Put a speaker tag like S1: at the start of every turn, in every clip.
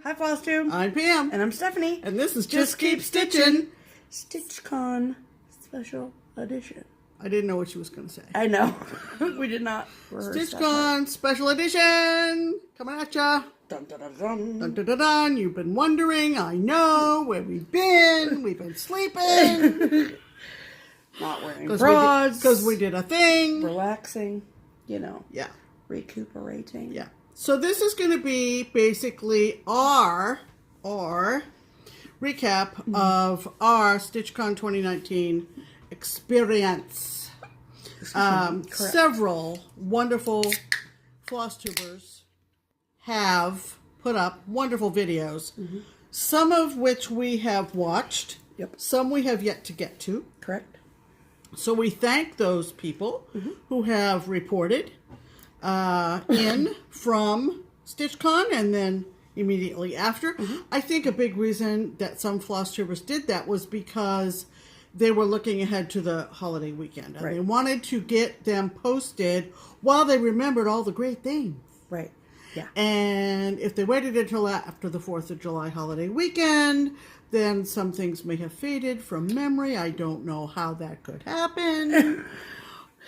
S1: Hi, FlossTube.
S2: I'm Pam.
S1: And I'm Stephanie.
S2: And this is Just Keep Stitchin'.
S1: StitchCon Special Edition.
S2: I didn't know what she was going to say.
S1: I know. We did not rehearse
S2: StitchCon Special Edition. Coming at ya.
S1: Dun, dun, dun, dun.
S2: Dun, dun, dun, dun. You've been wondering. I know where we've been. We've been sleeping.
S1: Not wearing bras.
S2: Because we did a thing.
S1: Relaxing. You know.
S2: Yeah.
S1: Recuperating.
S2: Yeah. So this is going to be basically our recap of our StitchCon 2019 experience. Several wonderful FlossTubers have put up wonderful videos, some of which we have watched, some we have yet to get to.
S1: Correct.
S2: So we thank those people who have reported in from StitchCon and then immediately after. I think a big reason that some FlossTubers did that was because they were looking ahead to the holiday weekend. And they wanted to get them posted while they remembered all the great things.
S1: Right. Yeah.
S2: And if they waited until after the 4th of July holiday weekend, then some things may have faded from memory. I don't know how that could happen.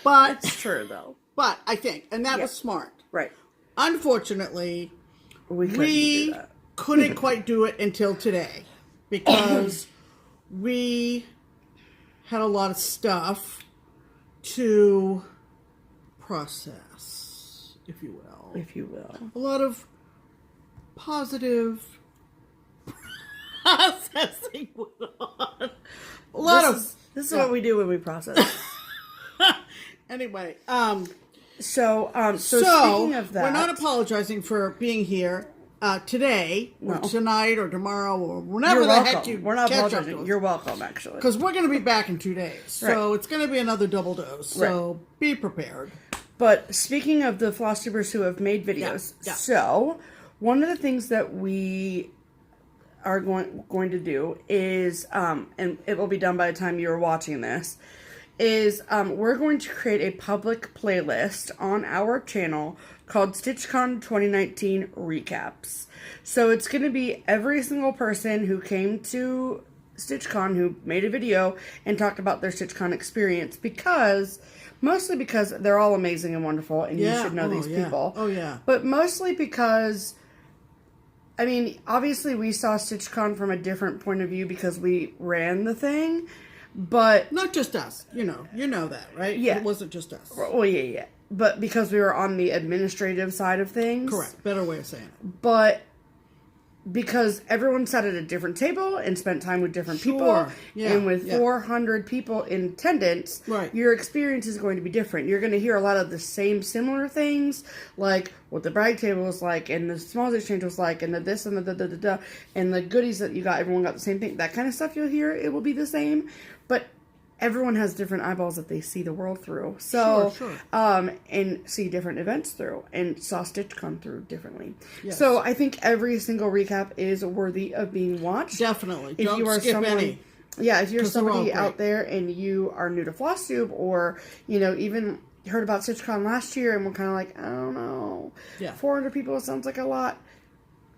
S2: But
S1: it's true, though.
S2: But I think, and that was smart.
S1: Right.
S2: Unfortunately, we couldn't quite do it until today because we had a lot of stuff to process, if you will.
S1: If you will.
S2: A lot of positive processing went on.
S1: This is what we do when we process.
S2: Anyway,
S1: So speaking of that,
S2: we're not apologizing for being here today or tonight or tomorrow or whenever the heck you.
S1: We're not apologizing. You're welcome, actually,
S2: because we're going to be back in 2 days, so it's going to be another double dose. So be prepared. But
S1: speaking of the FlossTubers who have made videos, so one of the things that we are going to do is, and it will be done by the time you're watching this, is we're going to create a public playlist on our channel called StitchCon 2019 Recaps. So it's going to be every single person who came to StitchCon who made a video and talked about their StitchCon experience, mostly because they're all amazing and wonderful and you should know these people.
S2: Oh, yeah.
S1: But mostly because, I mean, obviously we saw StitchCon from a different point of view because we ran the thing. But
S2: not just us, you know that, right?
S1: Yeah.
S2: It wasn't just us.
S1: Well, yeah. But because we were on the administrative side of things.
S2: Correct. Better way of saying it.
S1: But because everyone sat at a different table and spent time with different people. Yeah. And with 400 people in attendance, your experience is going to be different. You're going to hear a lot of the same similar things, like what the brag table was like, and the smalls exchange was like, and the this and the da-da-da-da, and the goodies that you got, everyone got the same thing. That kind of stuff you'll hear, it will be the same. But everyone has different eyeballs that they see the world through. So, and see different events through, and saw StitchCon through differently. Yes. So I think every single recap is worthy of being watched.
S2: Definitely.
S1: If
S2: Don't
S1: you are
S2: skip
S1: any. Yeah, if you're somebody out there
S2: great.
S1: and you are new to FlossTube, or, even heard about StitchCon last year and we're kind of like, I don't know. Yeah. 400 people sounds like a lot.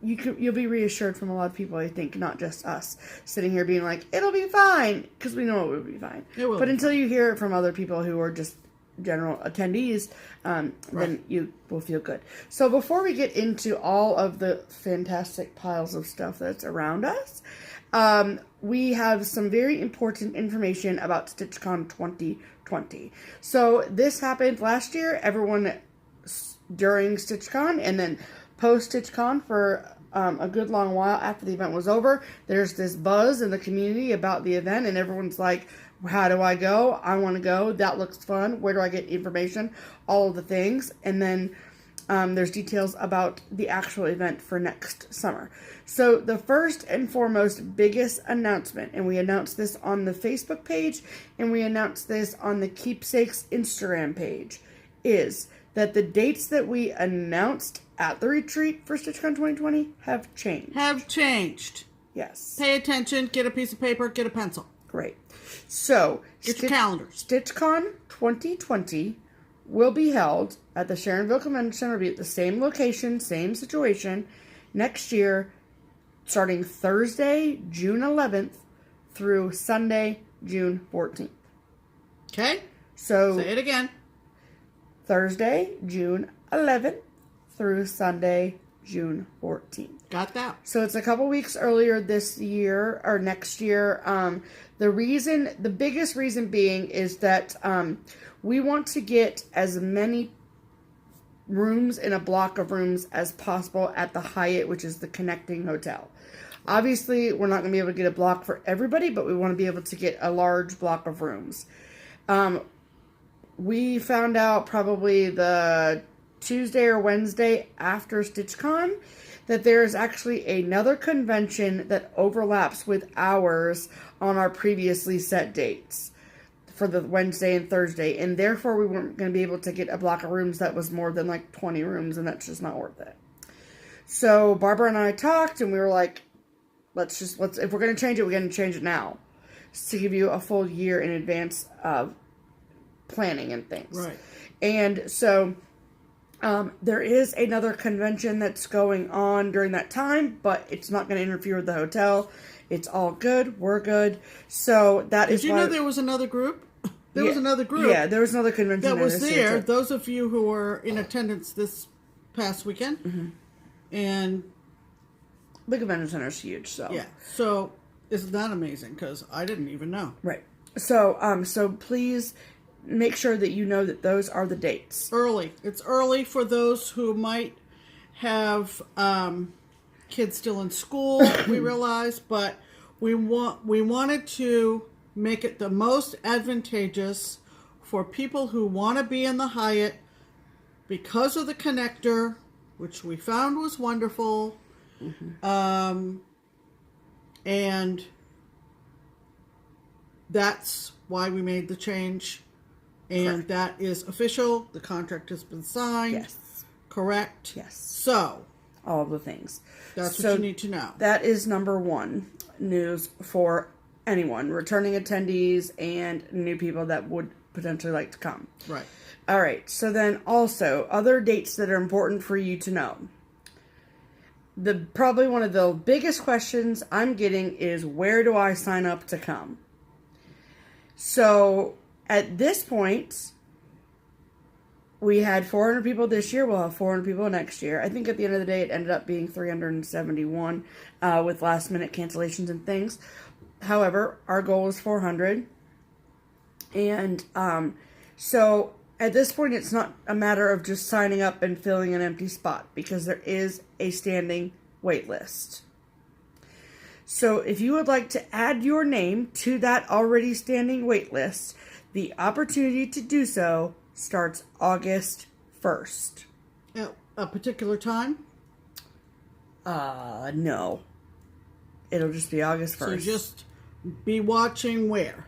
S1: You'll be reassured from a lot of people, I think, not just us sitting here being like, it'll be fine, because we know it will be fine. It will. But until you hear it from other people who are just general attendees, then you will feel good. So before we get into all of the fantastic piles of stuff that's around us, we have some very important information about StitchCon 2020. So this happened last year, everyone during StitchCon, and then post-StitchCon for a good long while after the event was over. There's this buzz in the community about the event, and everyone's like, how do I go? I want to go. That looks fun. Where do I get information? All of the things. And then there's details about the actual event for next summer. So the first and foremost biggest announcement, and we announced this on the Facebook page, and we announced this on the Keepsakes Instagram page, is that the dates that we announced at the retreat for StitchCon 2020 have changed. Yes.
S2: Pay attention, get a piece of paper, get a pencil.
S1: Great. So,
S2: get your calendars.
S1: StitchCon 2020 will be held at the Sharonville Convention Center. It'll be at the same location, same situation, next year starting Thursday, June 11th through Sunday, June 14th.
S2: Okay.
S1: So
S2: say it again.
S1: Thursday, June 11th through Sunday, June 14th.
S2: Got that.
S1: So it's a couple weeks earlier this year or next year. The biggest reason being is that we want to get as many rooms in a block of rooms as possible at the Hyatt, which is the connecting hotel. Obviously, we're not going to be able to get a block for everybody, but we want to be able to get a large block of rooms. We found out probably the Tuesday or Wednesday after StitchCon that there is actually another convention that overlaps with ours on our previously set dates for the Wednesday and Thursday, and therefore we weren't going to be able to get a block of rooms that was more than like 20 rooms, and that's just not worth it. So Barbara and I talked, and we were like, let's if we're going to change it, we're going to change it now, to give you a full year in advance of planning and things.
S2: Right.
S1: And so there is another convention that's going on during that time, but it's not going to interfere with the hotel. It's all good. We're good. So that is.
S2: Did you know there was another group? There was another group.
S1: Yeah, there was another convention
S2: that was there. Those of you who were in attendance this past weekend, and
S1: the convention center is huge. So
S2: yeah, so isn't that amazing? Because I didn't even know.
S1: Right. So so please make sure that you know that those are the dates.
S2: Early. It's early for those who might have kids still in school. We realize, but we wanted to make it the most advantageous for people who want to be in the Hyatt because of the connector, which we found was wonderful. And that's why we made the change. And that is official. The contract has been signed.
S1: Yes.
S2: Correct?
S1: Yes.
S2: So,
S1: all of the things.
S2: That's what you need to know.
S1: That is number one news for anyone, returning attendees and new people that would potentially like to come.
S2: Right.
S1: All right. So then also other dates that are important for you to know. Probably one of the biggest questions I'm getting is, where do I sign up to come? So at this point, we had 400 people this year. We'll have 400 people next year. I think at the end of the day, it ended up being 371 with last minute cancellations and things. However, our goal is 400. And so at this point, it's not a matter of just signing up and filling an empty spot, because there is a standing wait list. So if you would like to add your name to that already standing wait list, the opportunity to do so starts August 1st.
S2: At a particular time?
S1: No. It'll just be August 1st.
S2: So just be watching where?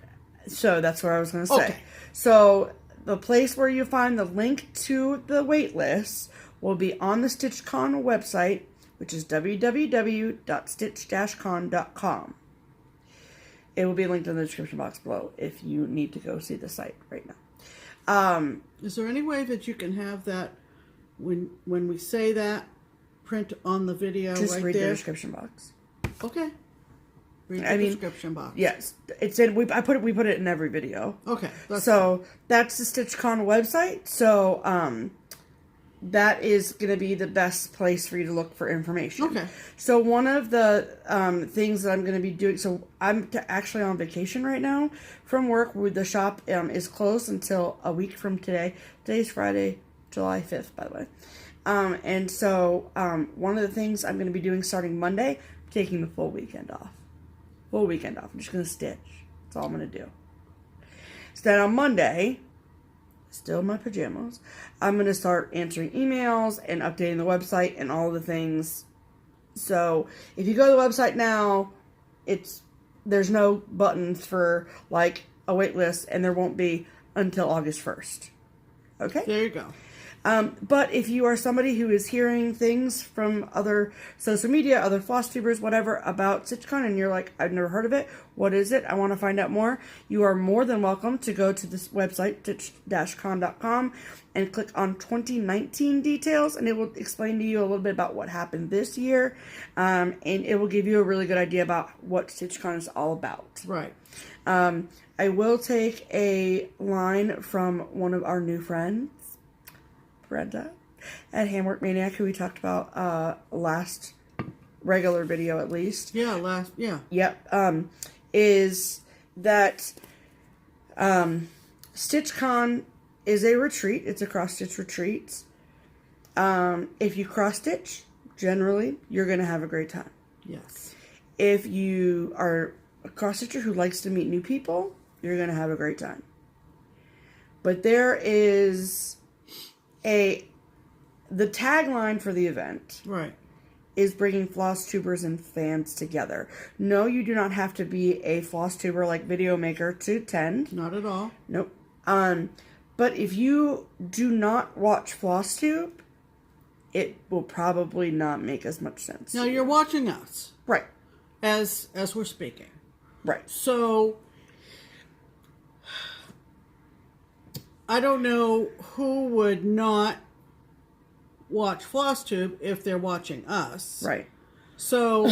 S1: So that's what I was going to say.
S2: Okay.
S1: So the place where you find the link to the wait list will be on the StitchCon website, which is www.stitch-con.com. It will be linked in the description box below if you need to go see the site right now.
S2: Is there any way that you can have that when we say that, print on the video
S1: just
S2: right
S1: read
S2: there?
S1: the description box.
S2: Okay. Read the description box.
S1: Yes, it's in. We put it in every video.
S2: Okay.
S1: That's the StitchCon website. So that is going to be the best place for you to look for information.
S2: Okay.
S1: So one of the things that I'm going to be doing. So I'm actually on vacation right now from work. The shop is closed until a week from today. Today's Friday, July 5th, by the way. And so one of the things I'm going to be doing starting Monday, I'm taking the full weekend off. I'm just going to stitch. That's all I'm going to do. So then on Monday, still in my pajamas, I'm going to start answering emails and updating the website and all the things. So if you go to the website now, there's no buttons for like a wait list, and there won't be until August 1st. Okay?
S2: There you go.
S1: But if you are somebody who is hearing things from other social media, other FlossTubers, whatever, about StitchCon, and you're like, I've never heard of it, what is it? I want to find out more. You are more than welcome to go to this website, stitch-con.com, and click on 2019 details, and it will explain to you a little bit about what happened this year, and it will give you a really good idea about what StitchCon is all about.
S2: Right.
S1: I will take a line from one of our new friends, Brenda, at Handworkmaniac, who we talked about last regular video at least.
S2: Yeah,
S1: Yep. Is that StitchCon is a retreat. It's a cross-stitch retreat. If you cross-stitch, generally, you're going to have a great time.
S2: Yes.
S1: If you are a cross-stitcher who likes to meet new people, you're going to have a great time. But there is the tagline for the event.
S2: Right.
S1: Is bringing FlossTubers and fans together. No, you do not have to be a FlossTuber like video maker to attend.
S2: Not at all.
S1: Nope. But if you do not watch FlossTube, it will probably not make as much sense.
S2: Now you're watching us.
S1: Right.
S2: As we're speaking.
S1: Right.
S2: So I don't know who would not watch FlossTube if they're watching us.
S1: Right.
S2: So,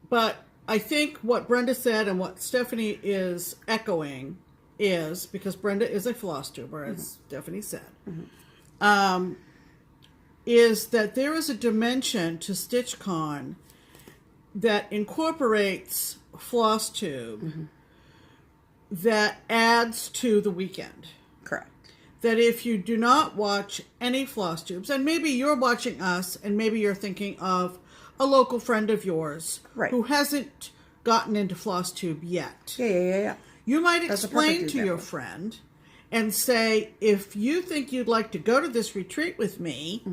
S2: but I think what Brenda said and what Stephanie is echoing is, because Brenda is a FlossTuber, as Stephanie said, is that there is a dimension to StitchCon that incorporates FlossTube that adds to the weekend.
S1: Correct.
S2: That if you do not watch any FlossTubes, and maybe you're watching us, and maybe you're thinking of a local friend of yours who hasn't gotten into FlossTube yet.
S1: Yeah.
S2: You might explain to your friend and say, if you think you'd like to go to this retreat with me,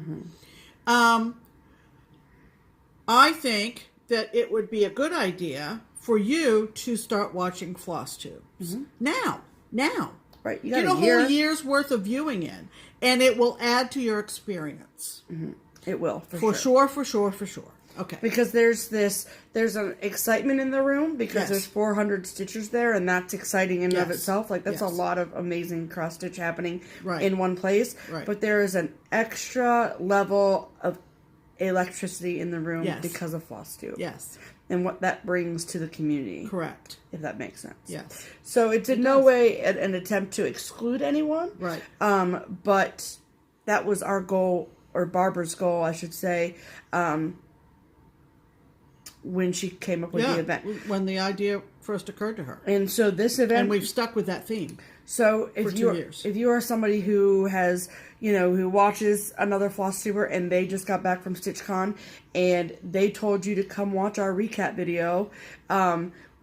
S2: I think that it would be a good idea for you to start watching FlossTubes. Now.
S1: Right. You
S2: get a whole year's worth of viewing in, and it will add to your experience.
S1: It will.
S2: For sure. Okay.
S1: Because there's an excitement in the room because there's 400 stitchers there, and that's exciting in and of itself. Like, that's a lot of amazing cross stitch happening in one place.
S2: Right.
S1: But there is an extra level of electricity in the room because of FlossTube.
S2: Yes.
S1: And what that brings to the community.
S2: Correct.
S1: If that makes sense.
S2: Yes.
S1: So it's in no way an attempt to exclude anyone.
S2: Right.
S1: But that was our goal, or Barbara's goal, I should say, when she came up with the event.
S2: When the idea first occurred to her.
S1: And so this event...
S2: And we've stuck with that theme.
S1: So if
S2: for 2 years.
S1: If you are somebody who has, who watches another FlossTuber and they just got back from StitchCon and they told you to come watch our recap video,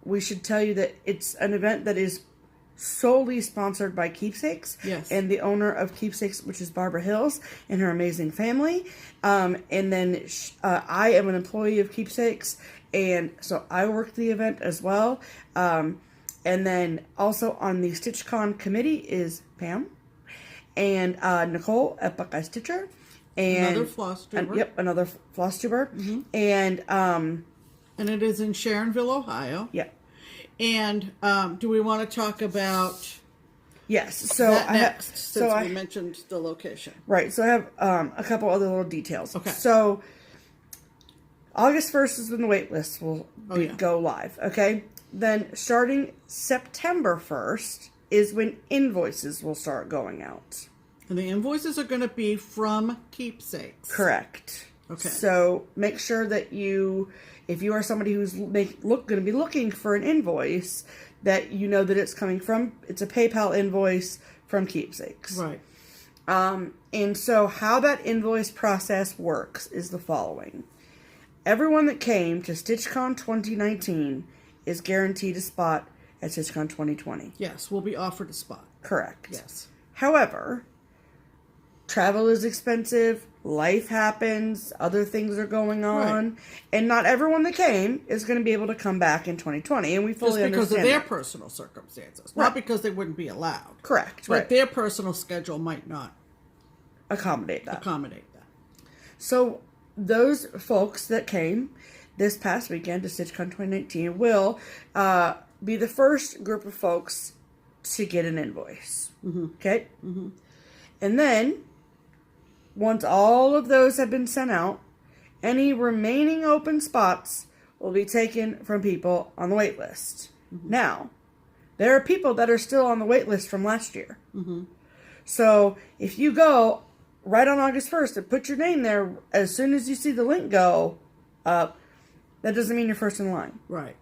S1: we should tell you that it's an event that is solely sponsored by Keepsakes.
S2: Yes.
S1: And the owner of Keepsakes, which is Barbara Hills, and her amazing family. And then I am an employee of Keepsakes, and so I work the event as well. And then also on the StitchCon committee is Pam and Nicole at Buckeye Stitcher. And
S2: another FlossTuber.
S1: Yep, another FlossTuber. And
S2: it is in Sharonville, Ohio.
S1: Yep.
S2: And do we want to talk about
S1: yes? So
S2: that
S1: I
S2: next,
S1: have,
S2: since we mentioned the location.
S1: Right. So I have a couple other little details.
S2: Okay.
S1: So August 1st is when the waitlist will go live. Okay. Then starting September 1st is when invoices will start going out.
S2: And the invoices are going to be from Keepsakes.
S1: Correct.
S2: Okay.
S1: So make sure that if you are somebody who's going to be looking for an invoice, that you know that it's a PayPal invoice from Keepsakes.
S2: Right.
S1: And so how that invoice process works is the following. Everyone that came to StitchCon 2019 is guaranteed a spot at StitchCon 2020.
S2: Yes, we'll be offered a spot.
S1: Correct.
S2: Yes.
S1: However, travel is expensive, life happens, other things are going on, and not everyone that came is going to be able to come back in 2020, and we fully understand
S2: because of their personal circumstances, not because they wouldn't be allowed.
S1: Correct.
S2: But their personal schedule might not
S1: accommodate that. So those folks that came this past weekend to StitchCon 2019 will be the first group of folks to get an invoice. Okay? And then, once all of those have been sent out, any remaining open spots will be taken from people on the wait list. Now, there are people that are still on the wait list from last year. So, if you go right on August 1st and put your name there as soon as you see the link go up, that doesn't mean you're first in line.
S2: Right.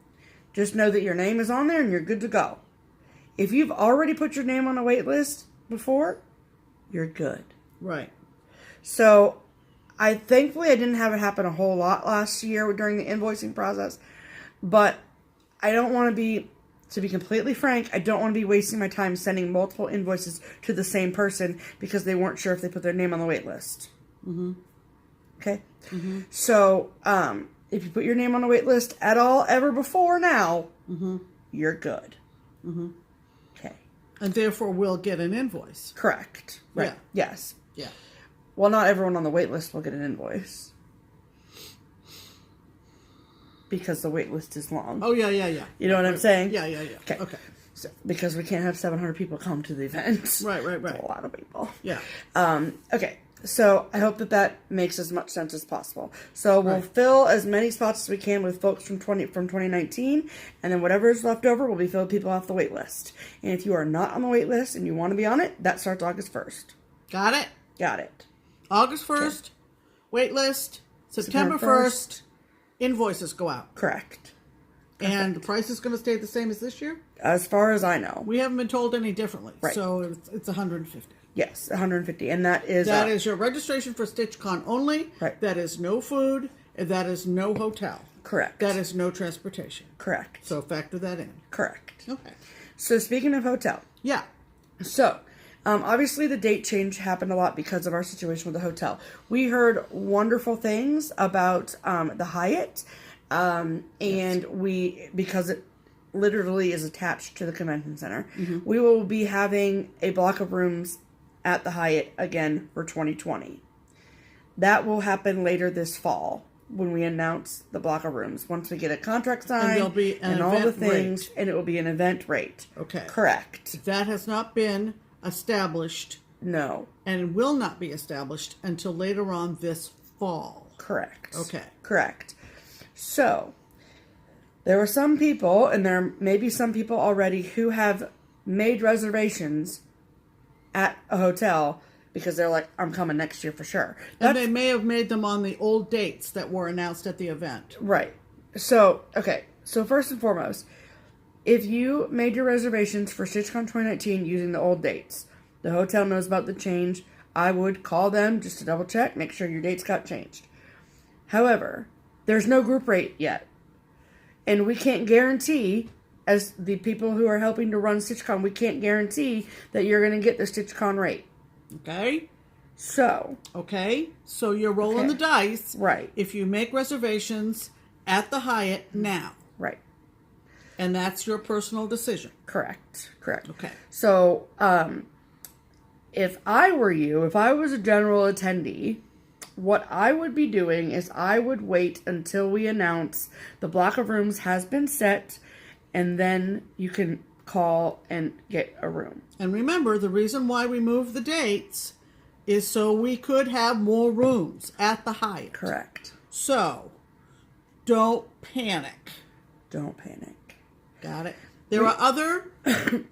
S1: Just know that your name is on there and you're good to go. If you've already put your name on a wait list before, you're good.
S2: Right.
S1: So, thankfully I didn't have it happen a whole lot last year during the invoicing process, but I don't want to be completely frank, I don't want to be wasting my time sending multiple invoices to the same person because they weren't sure if they put their name on the wait list. Okay? So, if you put your name on a wait list at all ever before now, you're good. Okay.
S2: And therefore will get an invoice.
S1: Correct. Right.
S2: Yeah.
S1: Yes.
S2: Yeah.
S1: Well, not everyone on the wait list will get an invoice. Because the wait list is long.
S2: Oh, yeah.
S1: You know what I'm saying?
S2: Yeah. Okay.
S1: So, because we can't have 700 people come to the event.
S2: Right.
S1: That's a lot of people.
S2: Yeah.
S1: Okay. So, I hope that makes as much sense as possible. So, we'll fill as many spots as we can with folks from 2019, and then whatever is left over will be filled with people off the wait list. And if you are not on the wait list and you want to be on it, that starts August 1st.
S2: Got it?
S1: Got it.
S2: August 1st, wait list, September 1st, invoices go out.
S1: Correct.
S2: And the price is going to stay the same as this year?
S1: As far as I know.
S2: We haven't been told any differently.
S1: Right.
S2: So it's 150.
S1: Yes, 150. And that is...
S2: That is your registration for StitchCon only.
S1: Right.
S2: That is no food. That is no hotel.
S1: Correct.
S2: That is no transportation.
S1: Correct.
S2: So factor that in.
S1: Correct.
S2: Okay.
S1: So speaking of hotel.
S2: Yeah.
S1: So, obviously the date change happened a lot because of our situation with the hotel. We heard wonderful things about the Hyatt. Because it literally is attached to the convention center, we will be having a block of rooms at the Hyatt again for 2020. That will happen later this fall when we announce the block of rooms. Once we get a contract signed
S2: and there'll be an
S1: all the
S2: event
S1: things,
S2: rate.
S1: And it will be an event rate.
S2: Okay.
S1: Correct.
S2: That has not been established.
S1: No.
S2: And will not be established until later on this fall.
S1: Correct.
S2: Okay.
S1: Correct. So, there were some people, and there may be some people already, who have made reservations at a hotel because they're like, I'm coming next year for sure.
S2: And they may have made them on the old dates that were announced at the event.
S1: Right. So, okay. So, first and foremost, if you made your reservations for StitchCon 2019 using the old dates, the hotel knows about the change. I would call them just to double check, make sure your dates got changed. However, there's no group rate yet. And we can't guarantee, as the people who are helping to run StitchCon, we can't guarantee that you're going to get the StitchCon rate.
S2: Okay?
S1: So.
S2: Okay? So you're rolling the dice.
S1: Right.
S2: If you make reservations at the Hyatt now.
S1: Right.
S2: And that's your personal decision.
S1: Correct.
S2: Okay.
S1: So, if I were you, if I was a general attendee, what I would be doing is I would wait until we announce the block of rooms has been set, and then you can call and get a room.
S2: And remember, the reason why we moved the dates is so we could have more rooms at the Hyatt.
S1: Correct.
S2: So, don't panic.
S1: Don't panic.
S2: Got it? There are other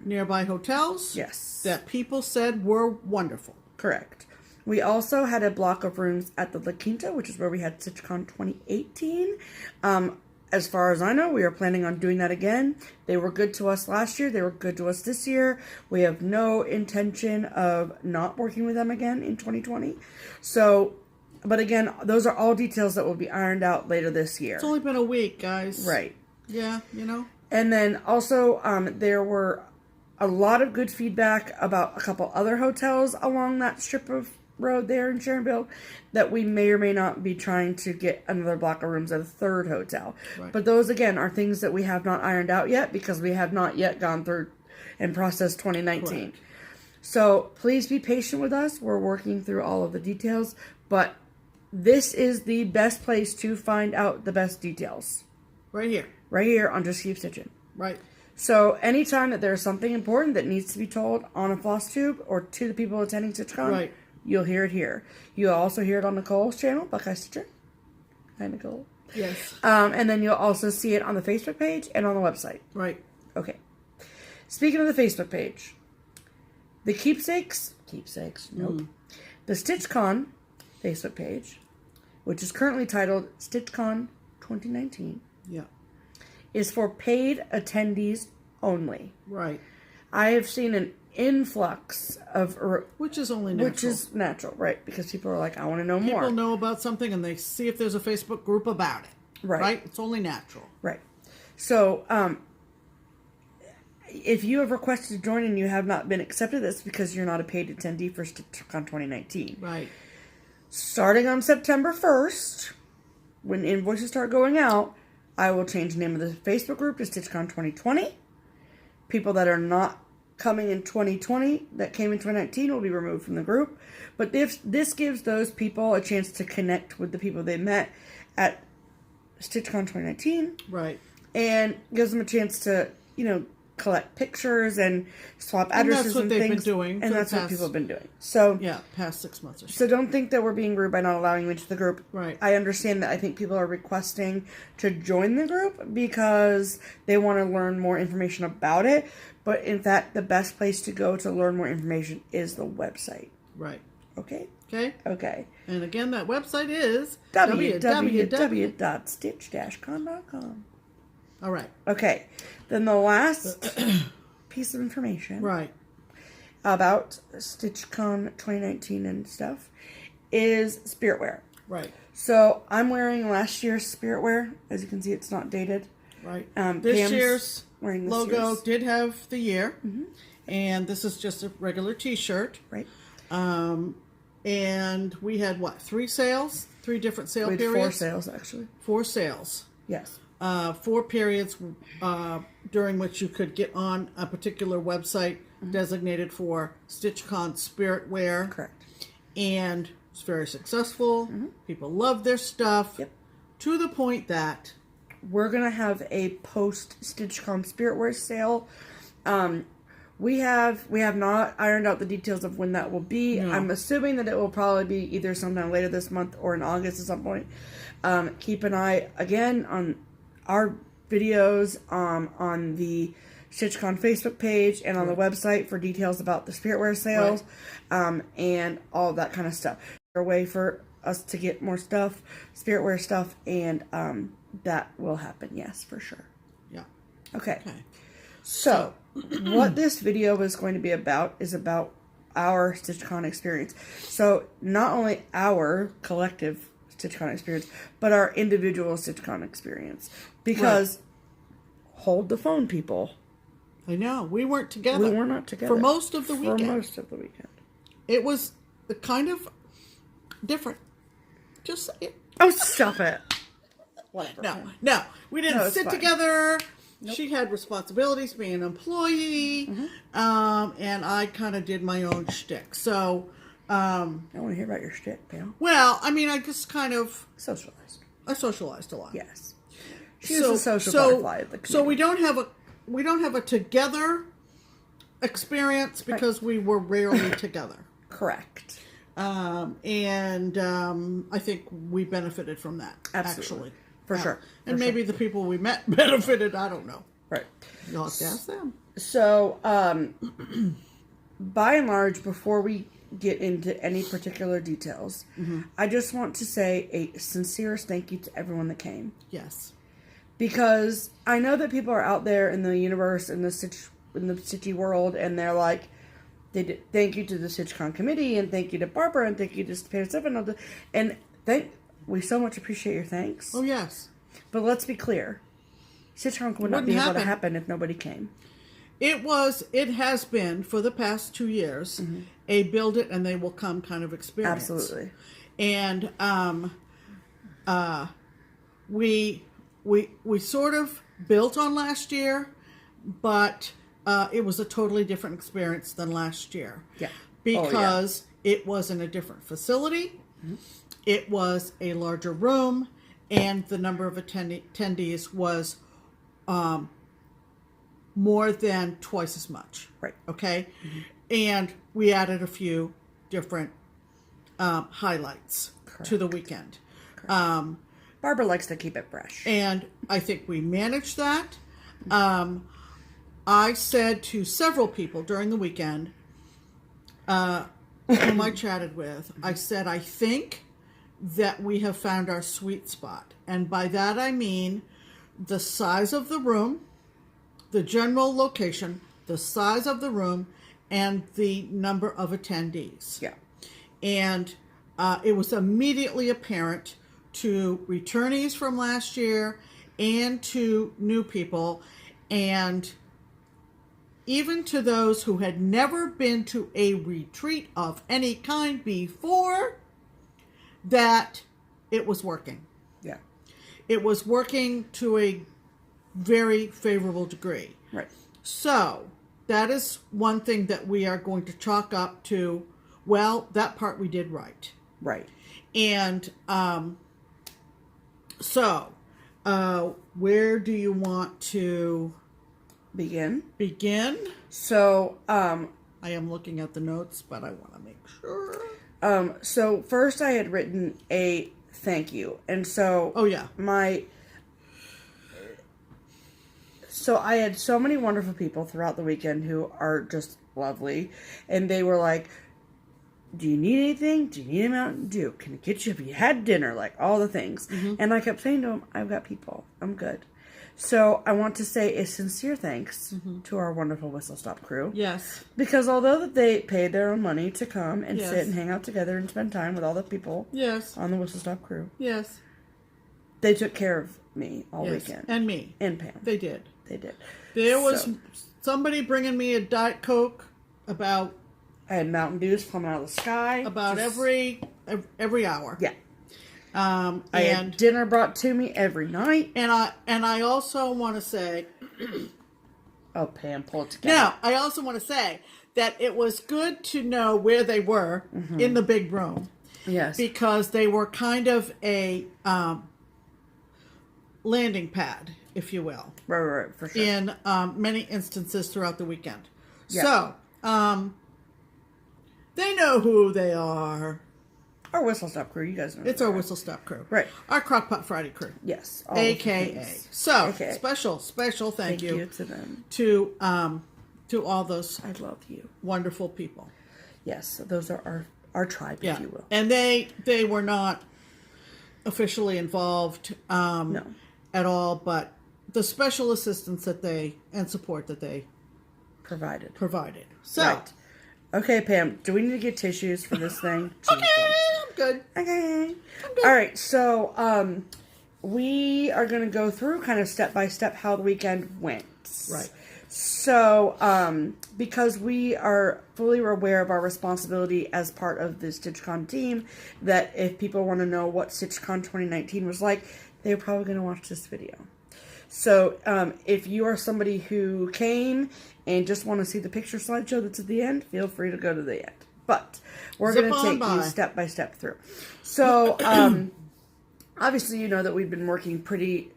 S2: nearby hotels.
S1: Yes.
S2: That people said were wonderful.
S1: Correct. We also had a block of rooms at the La Quinta, which is where we had StitchCon 2018. As far as I know, we are planning on doing that again. They were good to us last year. They were good to us this year. We have no intention of not working with them again in 2020. So, but again, those are all details that will be ironed out later this year.
S2: It's only been a week, guys.
S1: Right.
S2: Yeah, you know.
S1: And then also, there were a lot of good feedback about a couple other hotels along that strip of road there in Sharonville that we may or may not be trying to get another block of rooms at a third hotel.
S2: Right.
S1: But those, again, are things that we have not ironed out yet because we have not yet gone through and processed 2019.
S2: Correct.
S1: So please be patient with us. We're working through all of the details, but this is the best place to find out the best details.
S2: Right here.
S1: Right here on Just Keep Stitching.
S2: Right.
S1: So anytime that there's something important that needs to be told on a FlossTube or to the people attending StitchCon,
S2: right,
S1: you'll hear it here. You'll also hear it on Nicole's channel, Buckeye Stitcher. Hi, Nicole.
S2: Yes.
S1: And then you'll also see it on the Facebook page and on the website.
S2: Right.
S1: Okay. Speaking of the Facebook page, the Keepsakes, nope. The StitchCon Facebook page, which is currently titled StitchCon 2019.
S2: Yeah.
S1: Is for paid attendees only.
S2: Right.
S1: I have seen an influx of...
S2: Which is only natural.
S1: Which is natural, right. Because people are like, I want to know more.
S2: People know about something and they see if there's a Facebook group about it.
S1: Right.
S2: Right? It's only natural.
S1: Right. So, if you have requested to join and you have not been accepted, that's because you're not a paid attendee for StitchCon 2019.
S2: Right.
S1: Starting on September 1st, when invoices start going out, I will change the name of the Facebook group to StitchCon 2020. People that are not coming in 2020, that came in 2019, will be removed from the group. But this gives those people a chance to connect with the people they met at StitchCon 2019.
S2: Right.
S1: And gives them a chance to, collect pictures and swap addresses and things.
S2: And that's what they've been doing.
S1: And that's what people have been doing. So
S2: yeah, past 6 months or so.
S1: So don't think that we're being rude by not allowing you into the group.
S2: Right.
S1: I understand that I think people are requesting to join the group because they want to learn more information about it. But in fact, the best place to go to learn more information is the website.
S2: Right.
S1: Okay?
S2: Okay.
S1: Okay.
S2: And again, that website is
S1: www.stitch-con.com.
S2: All right.
S1: Okay. Then the last piece of information about StitchCon 2019 and stuff is spiritwear.
S2: Right.
S1: So I'm wearing last year's spiritwear. As you can see, it's not dated.
S2: Right.
S1: This
S2: Pam's
S1: year's
S2: logo did have the year. Mm-hmm. And this is just a regular t-shirt.
S1: Right.
S2: And we had, 3 sales? 3 different sale periods?
S1: 4 sales, actually.
S2: 4 sales.
S1: Yes.
S2: 4 periods during which you could get on a particular website designated for StitchCon Spirit Wear.
S1: Correct.
S2: And it's very successful. People love their stuff.
S1: Yep.
S2: To the point that
S1: we're going to have a post StitchCon Spirit Wear sale. We have not ironed out the details of when that will be. No. I'm assuming that it will probably be either sometime later this month or in August at some point. Keep an eye again on our videos on the StitchCon Facebook page and on the website for details about the spiritwear sales and all that kind of stuff. A way for us to get more stuff, spiritwear stuff, and that will happen. Yes, for sure.
S2: Yeah.
S1: Okay. So what this video is going to be about is about our StitchCon experience. So not only our collective StitchCon experience, but our individual StitchCon experience. Because, hold the phone, people.
S2: I know. We weren't together.
S1: We were not together.
S2: For most of the weekend.
S1: For most of the weekend.
S2: It was kind of different. Just say it.
S1: Oh, stop it. Whatever.
S2: No. We didn't sit together.
S1: Nope.
S2: She had responsibilities being an employee. And I kind of did my own shtick. So,
S1: I want to hear about your shtick, Pam.
S2: Well, I mean, I just kind of
S1: socialized.
S2: I socialized a lot.
S1: Yes. She was a social butterfly of the community.
S2: So we don't have a together experience because we were rarely together.
S1: Correct.
S2: And I think we benefited from that.
S1: Absolutely.
S2: Actually.
S1: For sure.
S2: And maybe the people we met benefited. I don't know.
S1: Right.
S2: You'll have to ask them.
S1: So, by and large, before we get into any particular details, I just want to say a sincerest thank you to everyone that came.
S2: Yes.
S1: Because I know that people are out there in the universe, in the Stitchy world, and they're like, thank you to the StitchCon committee, and thank you to Barbara, and thank you to Pam Steph, and we so much appreciate your thanks.
S2: Oh, yes.
S1: But let's be clear. StitchCon would not be able to happen if nobody came.
S2: It has been, for the past 2 years, a build it and they will come kind of experience.
S1: Absolutely.
S2: And we sort of built on last year, but it was a totally different experience than last year.
S1: Yeah.
S2: Because it was in a different facility. Mm-hmm. It was a larger room, and the number of attendees was more than twice as much.
S1: Right.
S2: Okay? Mm-hmm. And we added a few different highlights to the weekend.
S1: Barbara likes to keep it fresh.
S2: And I think we managed that. I said to several people during the weekend, whom I chatted with, I said, I think that we have found our sweet spot. And by that I mean the size of the room, the general location, the size of the room, and the number of attendees.
S1: Yeah.
S2: And it was immediately apparent to returnees from last year and to new people, and even to those who had never been to a retreat of any kind before, that it was working.
S1: Yeah.
S2: It was working to a very favorable degree.
S1: Right.
S2: So, that is one thing that we are going to chalk up to, well, that part we did right.
S1: Right.
S2: And so, where do you want to
S1: begin?
S2: So, I am looking at the notes, but I want to make sure.
S1: So first I had written a thank you. And so So I had so many wonderful people throughout the weekend who are just lovely. And they were like, do you need anything? Do you need a Mountain Dew? Can I get you if you had dinner? Like all the things. Mm-hmm. And I kept saying to them, I've got people. I'm good. So I want to say a sincere thanks to our wonderful Whistle Stop crew.
S2: Yes.
S1: Because although they paid their own money to come and sit and hang out together and spend time with all the people on the Whistle Stop crew.
S2: Yes.
S1: They took care of me all weekend.
S2: And me.
S1: And Pam.
S2: They did.
S1: There
S2: was somebody bringing me a Diet Coke about...
S1: I had Mountain Dews coming out of the sky.
S2: About every hour.
S1: Yeah. I had dinner brought to me every night.
S2: And I also want to say...
S1: Oh, Pam, pull it together.
S2: Now, I also want to say that it was good to know where they were in the big room.
S1: Yes.
S2: Because they were kind of a landing pad, if you will.
S1: Right, for sure.
S2: In many instances throughout the weekend.
S1: Yeah.
S2: So, they know who they are.
S1: Our Whistle Stop crew, you guys know.
S2: It's our Whistle Stop crew.
S1: Right.
S2: Our Crockpot Friday crew.
S1: Yes.
S2: AKA. So, special thank you
S1: to them.
S2: To all those
S1: I love you.
S2: Wonderful people.
S1: Yes, those are our tribe, if you will.
S2: And they were not officially involved at all, but the special assistance and support that they provided. So,
S1: right. Okay, Pam, do we need to get tissues for this thing?
S2: Okay, I'm good.
S1: Okay. All right, so we are going to go through kind of step by step how the weekend went.
S2: Right.
S1: So, because we are fully aware of our responsibility as part of the StitchCon team, that if people want to know what StitchCon 2019 was like, they're probably going to watch this video. So, if you are somebody who came and just want to see the picture slideshow that's at the end, feel free to go to the end. But we're going to take you step by step through. So, obviously, you know that we've been working pretty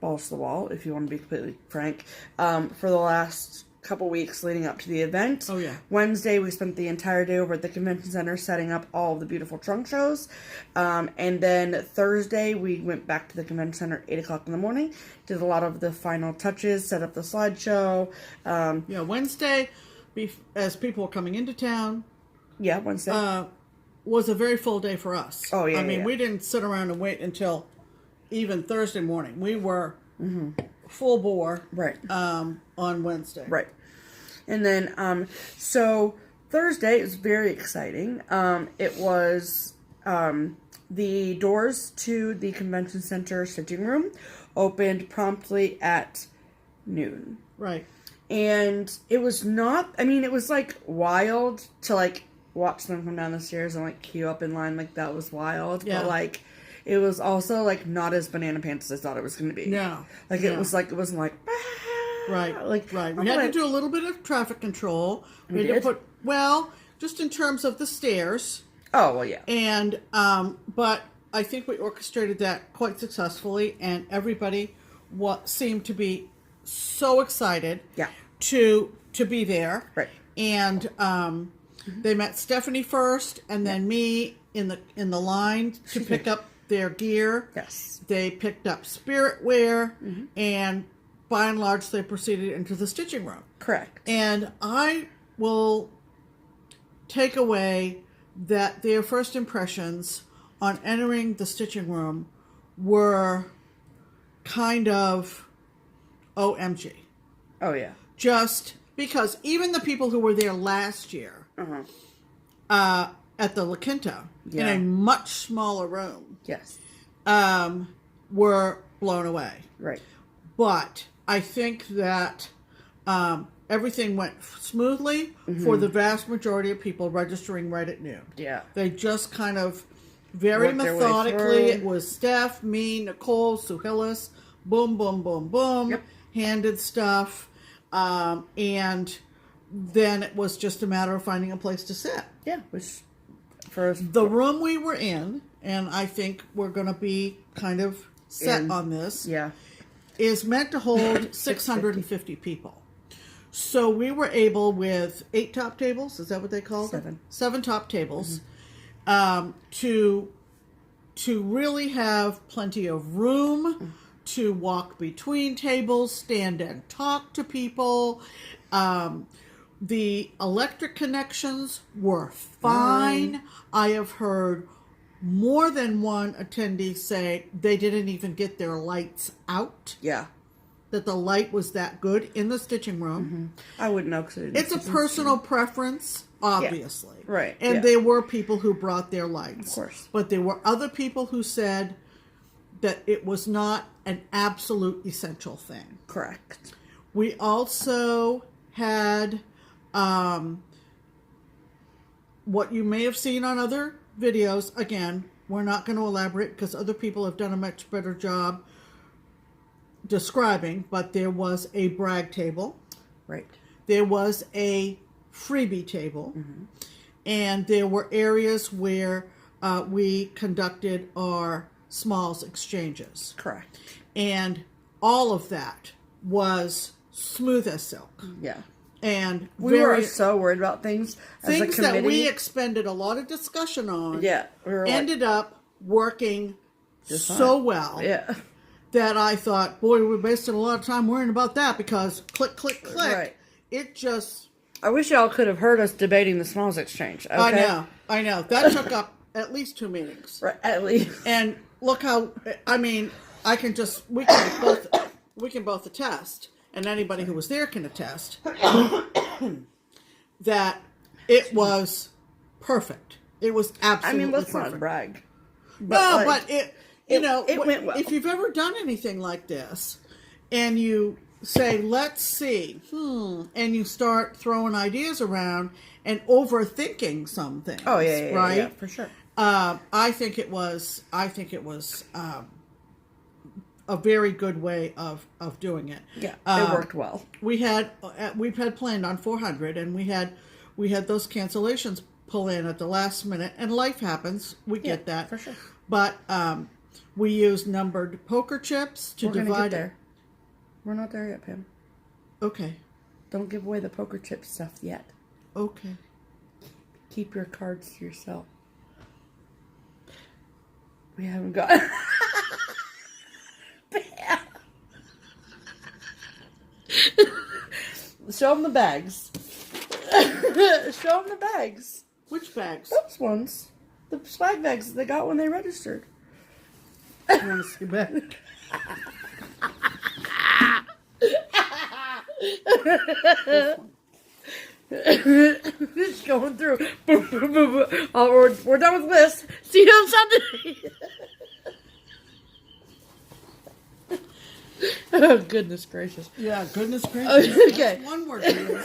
S1: balls to the wall, if you want to be completely frank, for the last couple weeks leading up to the event.
S2: Oh, yeah.
S1: Wednesday, we spent the entire day over at the convention center setting up all of the beautiful trunk shows. And then Thursday, we went back to the convention center at 8 o'clock in the morning, did a lot of the final touches, set up the slideshow.
S2: Wednesday, as people were coming into town.
S1: Yeah, Wednesday.
S2: Was a very full day for us.
S1: Oh, yeah.
S2: I mean, we didn't sit around and wait until even Thursday morning. We were full bore on Wednesday.
S1: Right. And then, so Thursday is very exciting. It was the doors to the convention center stitching room opened promptly at noon.
S2: Right.
S1: And it was not, I mean, it was like wild to like watch them come down the stairs and like queue up in line. Like that was wild. Yeah. But like, it was also like not as banana pants as I thought it was going to be.
S2: No.
S1: Like it was like, it wasn't like, ah,
S2: Right.
S1: Like,
S2: right. We had to do a little bit of traffic control. We had to put, well, just in terms of the stairs.
S1: Oh, well, yeah.
S2: And, but I think we orchestrated that quite successfully, and everybody seemed to be so excited to be there.
S1: Right.
S2: And they met Stephanie first, and then me in the line to pick up their gear.
S1: Yes.
S2: They picked up spirit wear, and by and large, they proceeded into the stitching room.
S1: Correct.
S2: And I will take away that their first impressions on entering the stitching room were kind of OMG.
S1: Oh, yeah.
S2: Just because even the people who were there last year at the La Quinta, in a much smaller room,
S1: yes,
S2: were blown away.
S1: Right.
S2: But I think that everything went smoothly for the vast majority of people registering right at noon.
S1: Yeah.
S2: They just kind of very methodically, it was Steph, me, Nicole, Suhillis, boom, boom, boom, boom, handed stuff. And then it was just a matter of finding a place to sit.
S1: Yeah. Which for
S2: the room we were in, and I think we're going to be kind of set on this, is meant to hold 650 people. So we were able, with 8 top tables, is that what they call them? 7 top tables, to really have plenty of room to walk between tables, stand and talk to people. The electric connections were fine. I have heard more than one attendee say they didn't even get their lights out.
S1: Yeah.
S2: That the light was that good in the stitching room.
S1: I wouldn't know.
S2: It's a personal preference, obviously.
S1: Yeah. Right.
S2: And there were people who brought their lights.
S1: Of course.
S2: But there were other people who said that it was not an absolute essential thing.
S1: Correct.
S2: We also had what you may have seen on other videos. Again, we're not going to elaborate because other people have done a much better job describing, but there was a brag table.
S1: Right.
S2: There was a freebie table. And there were areas where we conducted our smalls exchanges.
S1: Correct.
S2: And all of that was smooth as silk.
S1: Yeah.
S2: And
S1: we were so worried about things as a committee.
S2: That we expended a lot of discussion on.
S1: Yeah. We were
S2: ended up working so well.
S1: Yeah.
S2: That I thought, boy, we wasted a lot of time worrying about that because click, click, click.
S1: Right.
S2: It just...
S1: I wish y'all could have heard us debating the smalls exchange. Okay?
S2: I know. That took up at least 2 meetings.
S1: Right, at least.
S2: And look how, I mean, we can both attest, and anybody who was there can attest, that it was perfect. It was absolutely perfect.
S1: Let's not brag.
S2: But it
S1: went well.
S2: If you've ever done anything like this, and you say, let's see, and you start throwing ideas around and overthinking some things.
S1: Oh, yeah,
S2: right?
S1: Yeah, for sure.
S2: I think it was a very good way of doing it.
S1: Yeah, it worked well.
S2: We've had planned on 400, and we had those cancellations pull in at the last minute, and life happens. We get that
S1: for sure.
S2: But we used numbered poker chips to divide.
S1: There. We're not there yet, Pam.
S2: Okay.
S1: Don't give away the poker chip stuff yet.
S2: Okay.
S1: Keep your cards to yourself. We haven't got... Show them the bags. Show them the bags.
S2: Which bags?
S1: Those ones. The swag bags they got when they registered.
S2: You want to see back?
S1: Just going through. Boom, boom, boom, boom. Oh, we're done with this. See you on Sunday. Oh, goodness gracious.
S2: Yeah, goodness gracious.
S1: Okay.
S2: That's one word to use.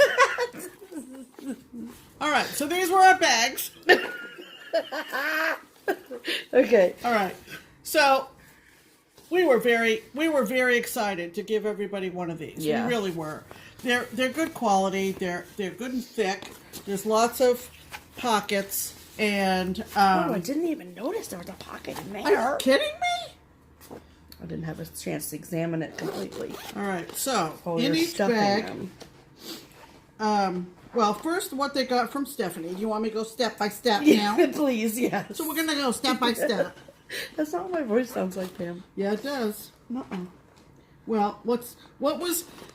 S2: All right, so these were our bags.
S1: Okay.
S2: All right. So we were very excited to give everybody one of these.
S1: Yeah.
S2: We really were. They're good quality. They're good and thick. There's lots of pockets, and
S1: I didn't even notice there was a pocket in there.
S2: Are you kidding me?
S1: I didn't have a chance to examine it completely.
S2: All right, so in each bag. Well, first, what they got from Stephanie. Do you want me to go step by step now?
S1: Please, yes.
S2: So we're gonna go step by step.
S1: That's not what my voice sounds like, Pam.
S2: Yeah, it does. Well,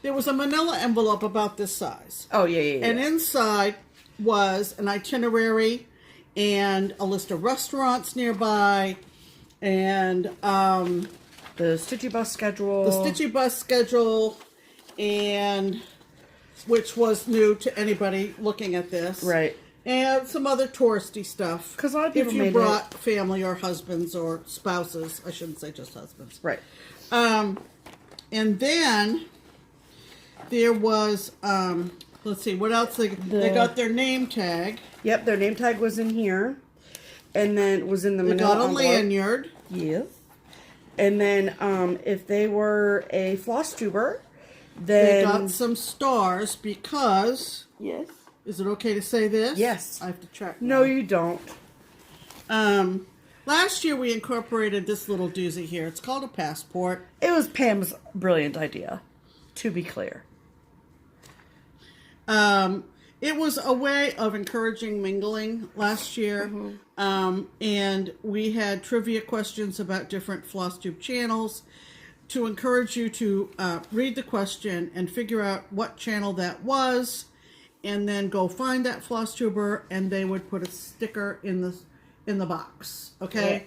S2: there was a manila envelope about this size.
S1: Oh, yeah.
S2: And inside was an itinerary and a list of restaurants nearby and
S1: the Stitchy Bus schedule.
S2: The Stitchy Bus schedule, and which was new to anybody looking at this.
S1: Right.
S2: And some other touristy stuff.
S1: Because a lot of people
S2: if you brought family or husbands or spouses. I shouldn't say just husbands.
S1: Right.
S2: And then there was, let's see, what else? They got their name tag.
S1: Yep, their name tag was in here. And then was in the manila
S2: envelope. They got a lanyard.
S1: Yes. And then if they were a floss tuber, then...
S2: They got some stars because...
S1: Yes.
S2: Is it okay to say this?
S1: Yes.
S2: I have to check.
S1: No, you don't.
S2: Last year we incorporated this little doozy here. It's called a passport.
S1: It was Pam's brilliant idea, to be clear.
S2: It was a way of encouraging mingling last year. And we had trivia questions about different FlossTube channels to encourage you to read the question and figure out what channel that was, and then go find that FlossTuber, and they would put a sticker in the box. Okay?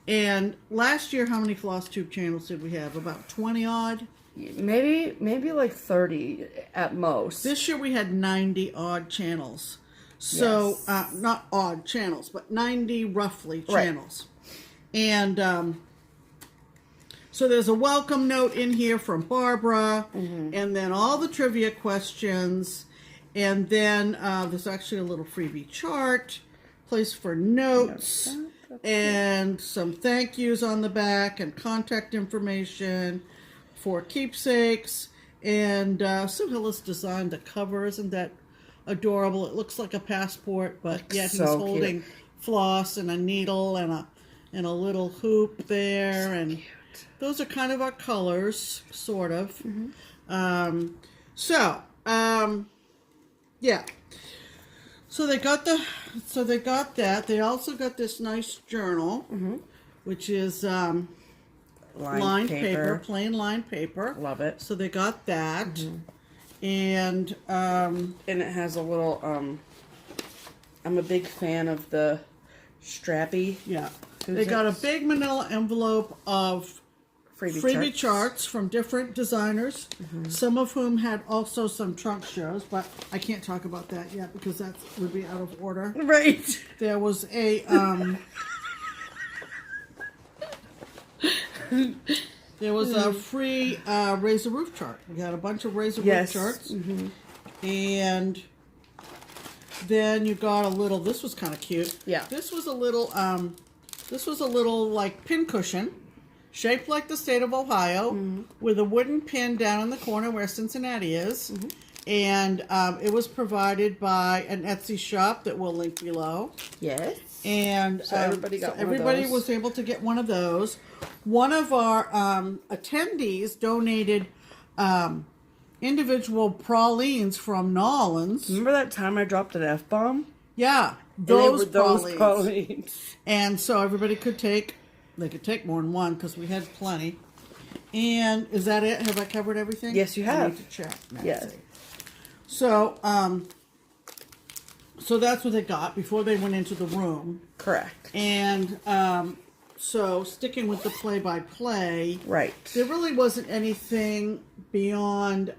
S2: Yeah. And last year, how many FlossTube channels did we have? About 20 odd?
S1: Maybe like 30 at most.
S2: This year we had 90 odd channels. So, yes. Not odd channels, but 90 roughly channels. Right. And so there's a welcome note in here from Barbara, and then all the trivia questions, and then there's actually a little freebie chart, place for notes, and some thank yous on the back, and contact information for Keepsakes. And Suhila's designed the cover. Isn't that adorable? It looks like a passport, but yet he's holding floss and a needle and a little hoop there, and those are kind of our colors, sort of. Yeah. So they got that. They also got this nice journal, which is lined paper, plain lined paper.
S1: Love it.
S2: So they got that. And
S1: it has a little I'm a big fan of the strappy.
S2: Yeah. They got a big manila envelope of freebie charts from different designers, some of whom had also some trunk shows, but I can't talk about that yet because that would be out of order.
S1: Right.
S2: There was a free razor roof chart. We got a bunch of razor roof charts. And then you got a little, this was kind of cute.
S1: Yeah.
S2: This was a little like pin cushion, shaped like the state of Ohio, with a wooden pin down in the corner where Cincinnati is. And it was provided by an Etsy shop that we'll link below.
S1: Yes.
S2: And
S1: so
S2: everybody was able to get one of those. One of our attendees donated individual pralines from Nolans.
S1: Remember that time I dropped an F-bomb?
S2: Yeah, those pralines. And so everybody could take, they could take more than one because we had plenty. And is that it? Have I covered everything?
S1: Yes, you have.
S2: I need to check.
S1: Yes.
S2: So, so that's what they got before they went into the room.
S1: Correct.
S2: And so sticking with the play-by-play,
S1: right?
S2: There really wasn't anything beyond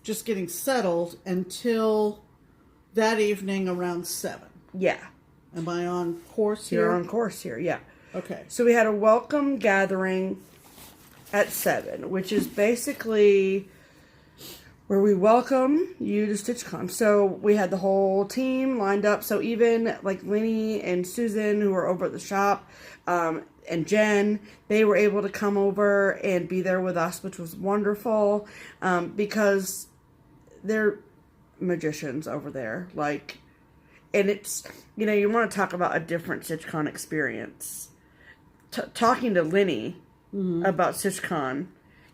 S2: just getting settled until that evening around 7.
S1: Yeah.
S2: Am I on course here?
S1: You're on course here, yeah.
S2: Okay.
S1: So we had a welcome gathering at 7, which is basically where we welcome you to StitchCon. So we had the whole team lined up. So even like Lenny and Susan, who are over at the shop, and Jen, they were able to come over and be there with us, which was wonderful, because they're magicians over there. Like, and it's, you know, you want to talk about a different StitchCon experience. Talking to Linny about StitchCon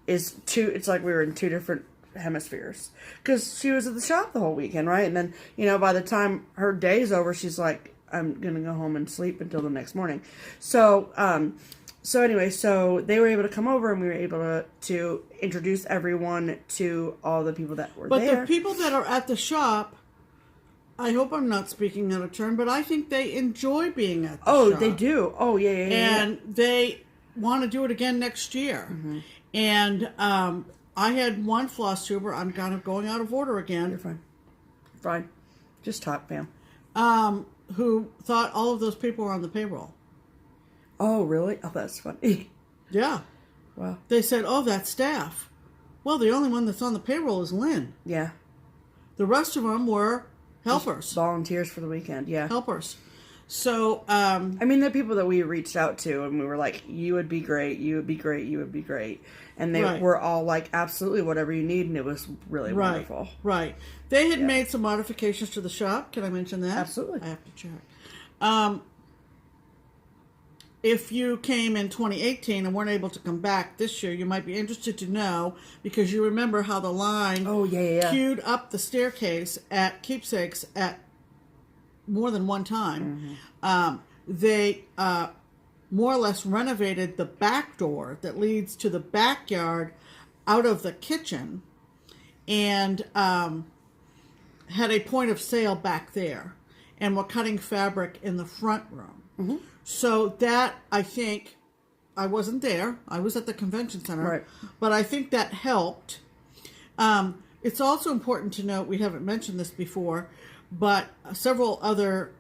S1: it's like we were in two different hemispheres, because she was at the shop the whole weekend, right? And then, you know, by the time her day's over, she's like, I'm gonna go home and sleep until the next morning. So anyway, so they were able to come over, and we were able to introduce everyone to all the people that were there.
S2: But the people that are at the shop, I hope I'm not speaking out of turn, but I think they enjoy being at the shop.
S1: Oh, they do. Oh, yeah.
S2: And they want to do it again next year. Mm-hmm. And I had one floss tuber. I'm kind of going out of order again.
S1: You're fine. Fine. Just talk, Pam.
S2: Who thought all of those people were on the payroll.
S1: Oh, really? Oh, that's funny.
S2: Yeah.
S1: Wow.
S2: They said, oh, that's staff. Well, the only one that's on the payroll is Lynn.
S1: Yeah.
S2: The rest of them were helpers.
S1: Just volunteers for the weekend, yeah.
S2: Helpers. So,
S1: I mean, the people that we reached out to, and we were like, you would be great, you would be great, you would be great. And they were all like, absolutely, whatever you need, and it was really wonderful.
S2: Right. They had made some modifications to the shop. Can I mention that?
S1: Absolutely.
S2: I have to check. If you came in 2018 and weren't able to come back this year, you might be interested to know, because you remember how the line queued up the staircase at Keepsakes at more than one time. Mm-hmm. They more or less renovated the back door that leads to the backyard out of the kitchen, and had a point of sale back there, and were cutting fabric in the front room. Mm-hmm. So that, I think, I wasn't there. I was at the convention center.
S1: Right.
S2: But I think that helped. It's also important to note, we haven't mentioned this before, but several other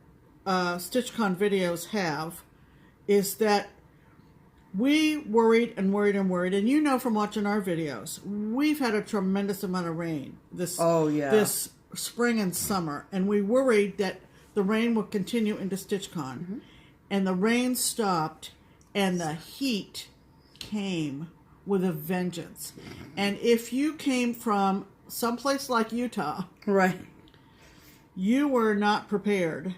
S2: StitchCon videos have, is that we worried, and you know from watching our videos, we've had a tremendous amount of rain this spring and summer, and we worried that the rain would continue into StitchCon. Mm-hmm. And the rain stopped, and the heat came with a vengeance. And if you came from someplace like Utah,
S1: right, you
S2: were not prepared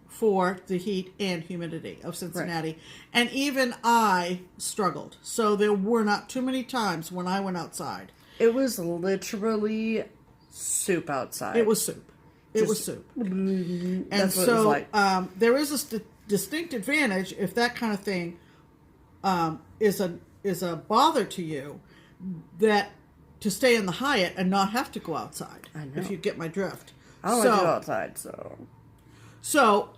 S2: for the heat and humidity of Cincinnati. Right. And even I struggled. So there were not too many times when I went outside.
S1: It was literally soup outside.
S2: It was soup. It was soup. And
S1: that's what it was like.
S2: There is a distinct advantage if that kind of thing is a bother to you, that to stay in the Hyatt and not have to go outside. I know. If you get my drift.
S1: I don't want to go outside,
S2: So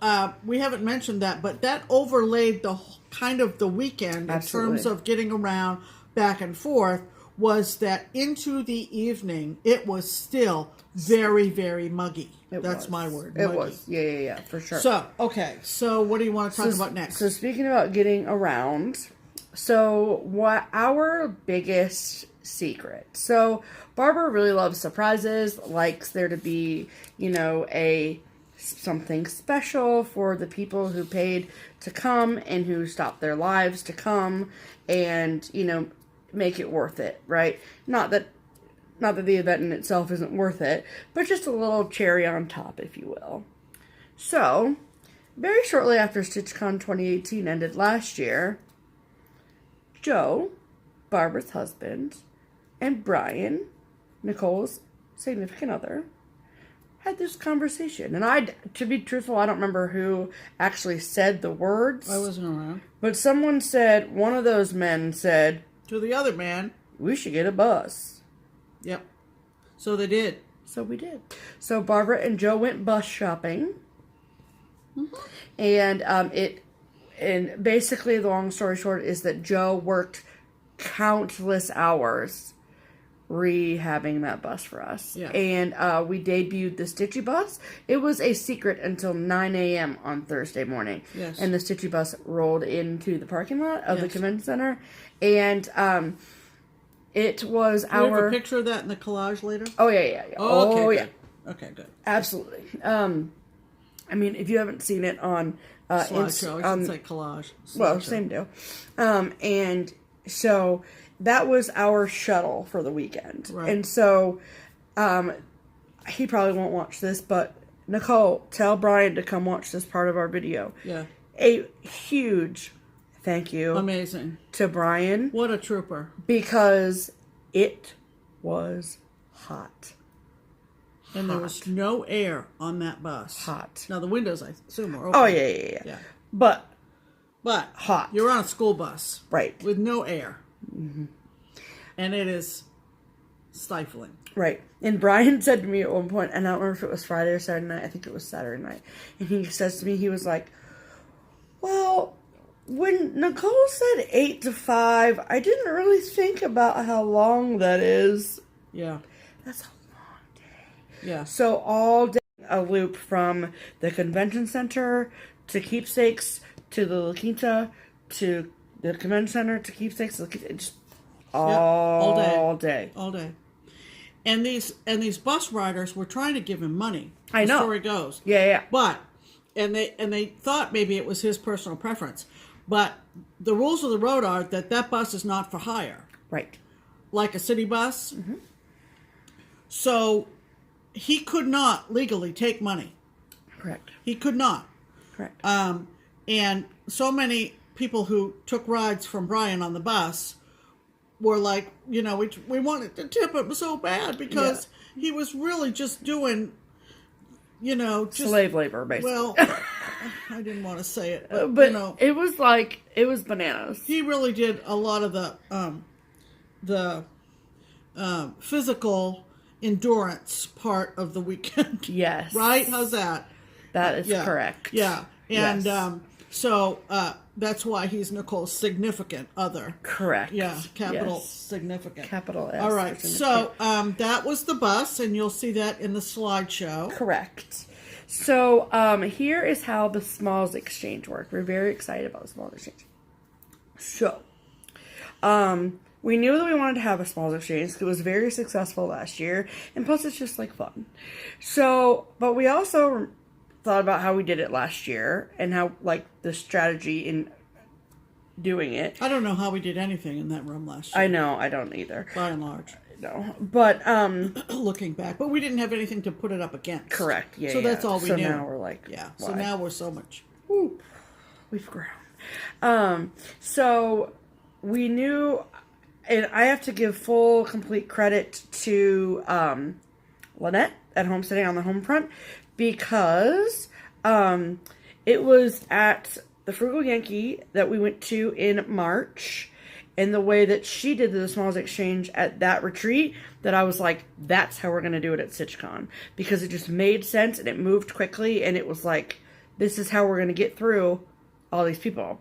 S2: we haven't mentioned that, but that overlaid the kind of the weekend. Absolutely. In terms of getting around back and forth, was that into the evening it was still very, very muggy. That's my word.
S1: It was. Yeah, for sure.
S2: So, okay. So what do you want to talk about next?
S1: So speaking about getting around, so what our biggest secret. So Barbara really loves surprises, likes there to be, you know, something special for the people who paid to come and who stopped their lives to come, and, you know, make it worth it, right? Not that the event in itself isn't worth it, but just a little cherry on top, if you will. So, very shortly after StitchCon 2018 ended last year, Joe, Barbara's husband, and Brian, Nicole's significant other, had this conversation. And to be truthful, I don't remember who actually said the words.
S2: I wasn't around.
S1: But one of those men said,
S2: to the other man,
S1: we should get a bus.
S2: Yep. So they did.
S1: So we did. So Barbara and Joe went bus shopping. Mm-hmm. And basically the long story short is that Joe worked countless hours rehabbing that bus for us. Yeah. And we debuted the Stitchy bus. It was a secret until 9 a.m. on Thursday morning. Yes. And the Stitchy bus rolled into the parking lot of the convention center. And it was
S2: Do you have a picture of that in the collage later?
S1: Oh, yeah.
S2: Oh, okay, yeah. Okay, good.
S1: Absolutely. I mean, if you haven't seen it on
S2: slideshow. I should say collage. Slideshow.
S1: Well, same deal. And so that was our shuttle for the weekend.
S2: Right.
S1: And so he probably won't watch this, but Nicole, tell Brian to come watch this part of our video.
S2: Yeah.
S1: A huge thank you.
S2: Amazing.
S1: To Brian.
S2: What a trooper.
S1: Because it was hot.
S2: And there was no air on that bus.
S1: Hot.
S2: Now the windows, I assume, were open.
S1: Oh, yeah. But hot.
S2: You're on a school bus.
S1: Right.
S2: With no air. Mm-hmm. And it is stifling.
S1: Right. And Brian said to me at one point, and I don't remember if it was Friday or Saturday night, I think it was Saturday night, and he says to me, he was like, well, when Nicole said 8 to 5, I didn't really think about how long that is.
S2: Yeah.
S1: That's a long day.
S2: Yeah.
S1: So all day, a loop from the convention center to Keepsakes to the La Quinta to the convention center to Keepsakes, just all day.
S2: All day. And these bus riders were trying to give him money.
S1: I know.
S2: The story goes.
S1: Yeah.
S2: But they thought maybe it was his personal preference. But the rules of the road are that bus is not for hire.
S1: Right. Like
S2: a city bus.
S1: Mm-hmm.
S2: So he could not legally take money.
S1: Correct.
S2: He could not.
S1: Correct.
S2: And so many people who took rides from Brian on the bus were like, we wanted to tip him so bad because he was really just doing,
S1: slave labor, basically.
S2: Well, I didn't want to say it,
S1: but it was bananas.
S2: He really did a lot of the physical endurance part of the weekend.
S1: Yes.
S2: Right? How's that?
S1: That is correct.
S2: Yeah. And so that's why he's Nicole's significant other.
S1: Correct.
S2: Yeah. Capital significant.
S1: Capital S.
S2: All right. So that was the bus, and you'll see that in the slideshow.
S1: Correct. So here is how the Smalls Exchange worked. We're very excited about the Smalls Exchange. So we knew that we wanted to have a Smalls Exchange because it was very successful last year, and plus it's just like fun. So, but we also thought about how we did it last year and how the strategy in doing it.
S2: I don't know how we did anything in that room last year.
S1: I know, I don't either.
S2: By and large.
S1: No. But
S2: looking back. But we didn't have anything to put it up against.
S1: Correct. Yeah.
S2: So that's all we knew.
S1: So now we're like,
S2: yeah.
S1: Why?
S2: So now we're so much.
S1: Woo, we've grown. So we knew, and I have to give full complete credit to Lanette at Homesteading on the Homefront, because it was at the Frugal Yankee that we went to in March, and the way that she did the Smalls Exchange at that retreat, that I was like, that's how we're going to do it at StitchCon, because it just made sense and it moved quickly, and it was like, this is how we're going to get through all these people.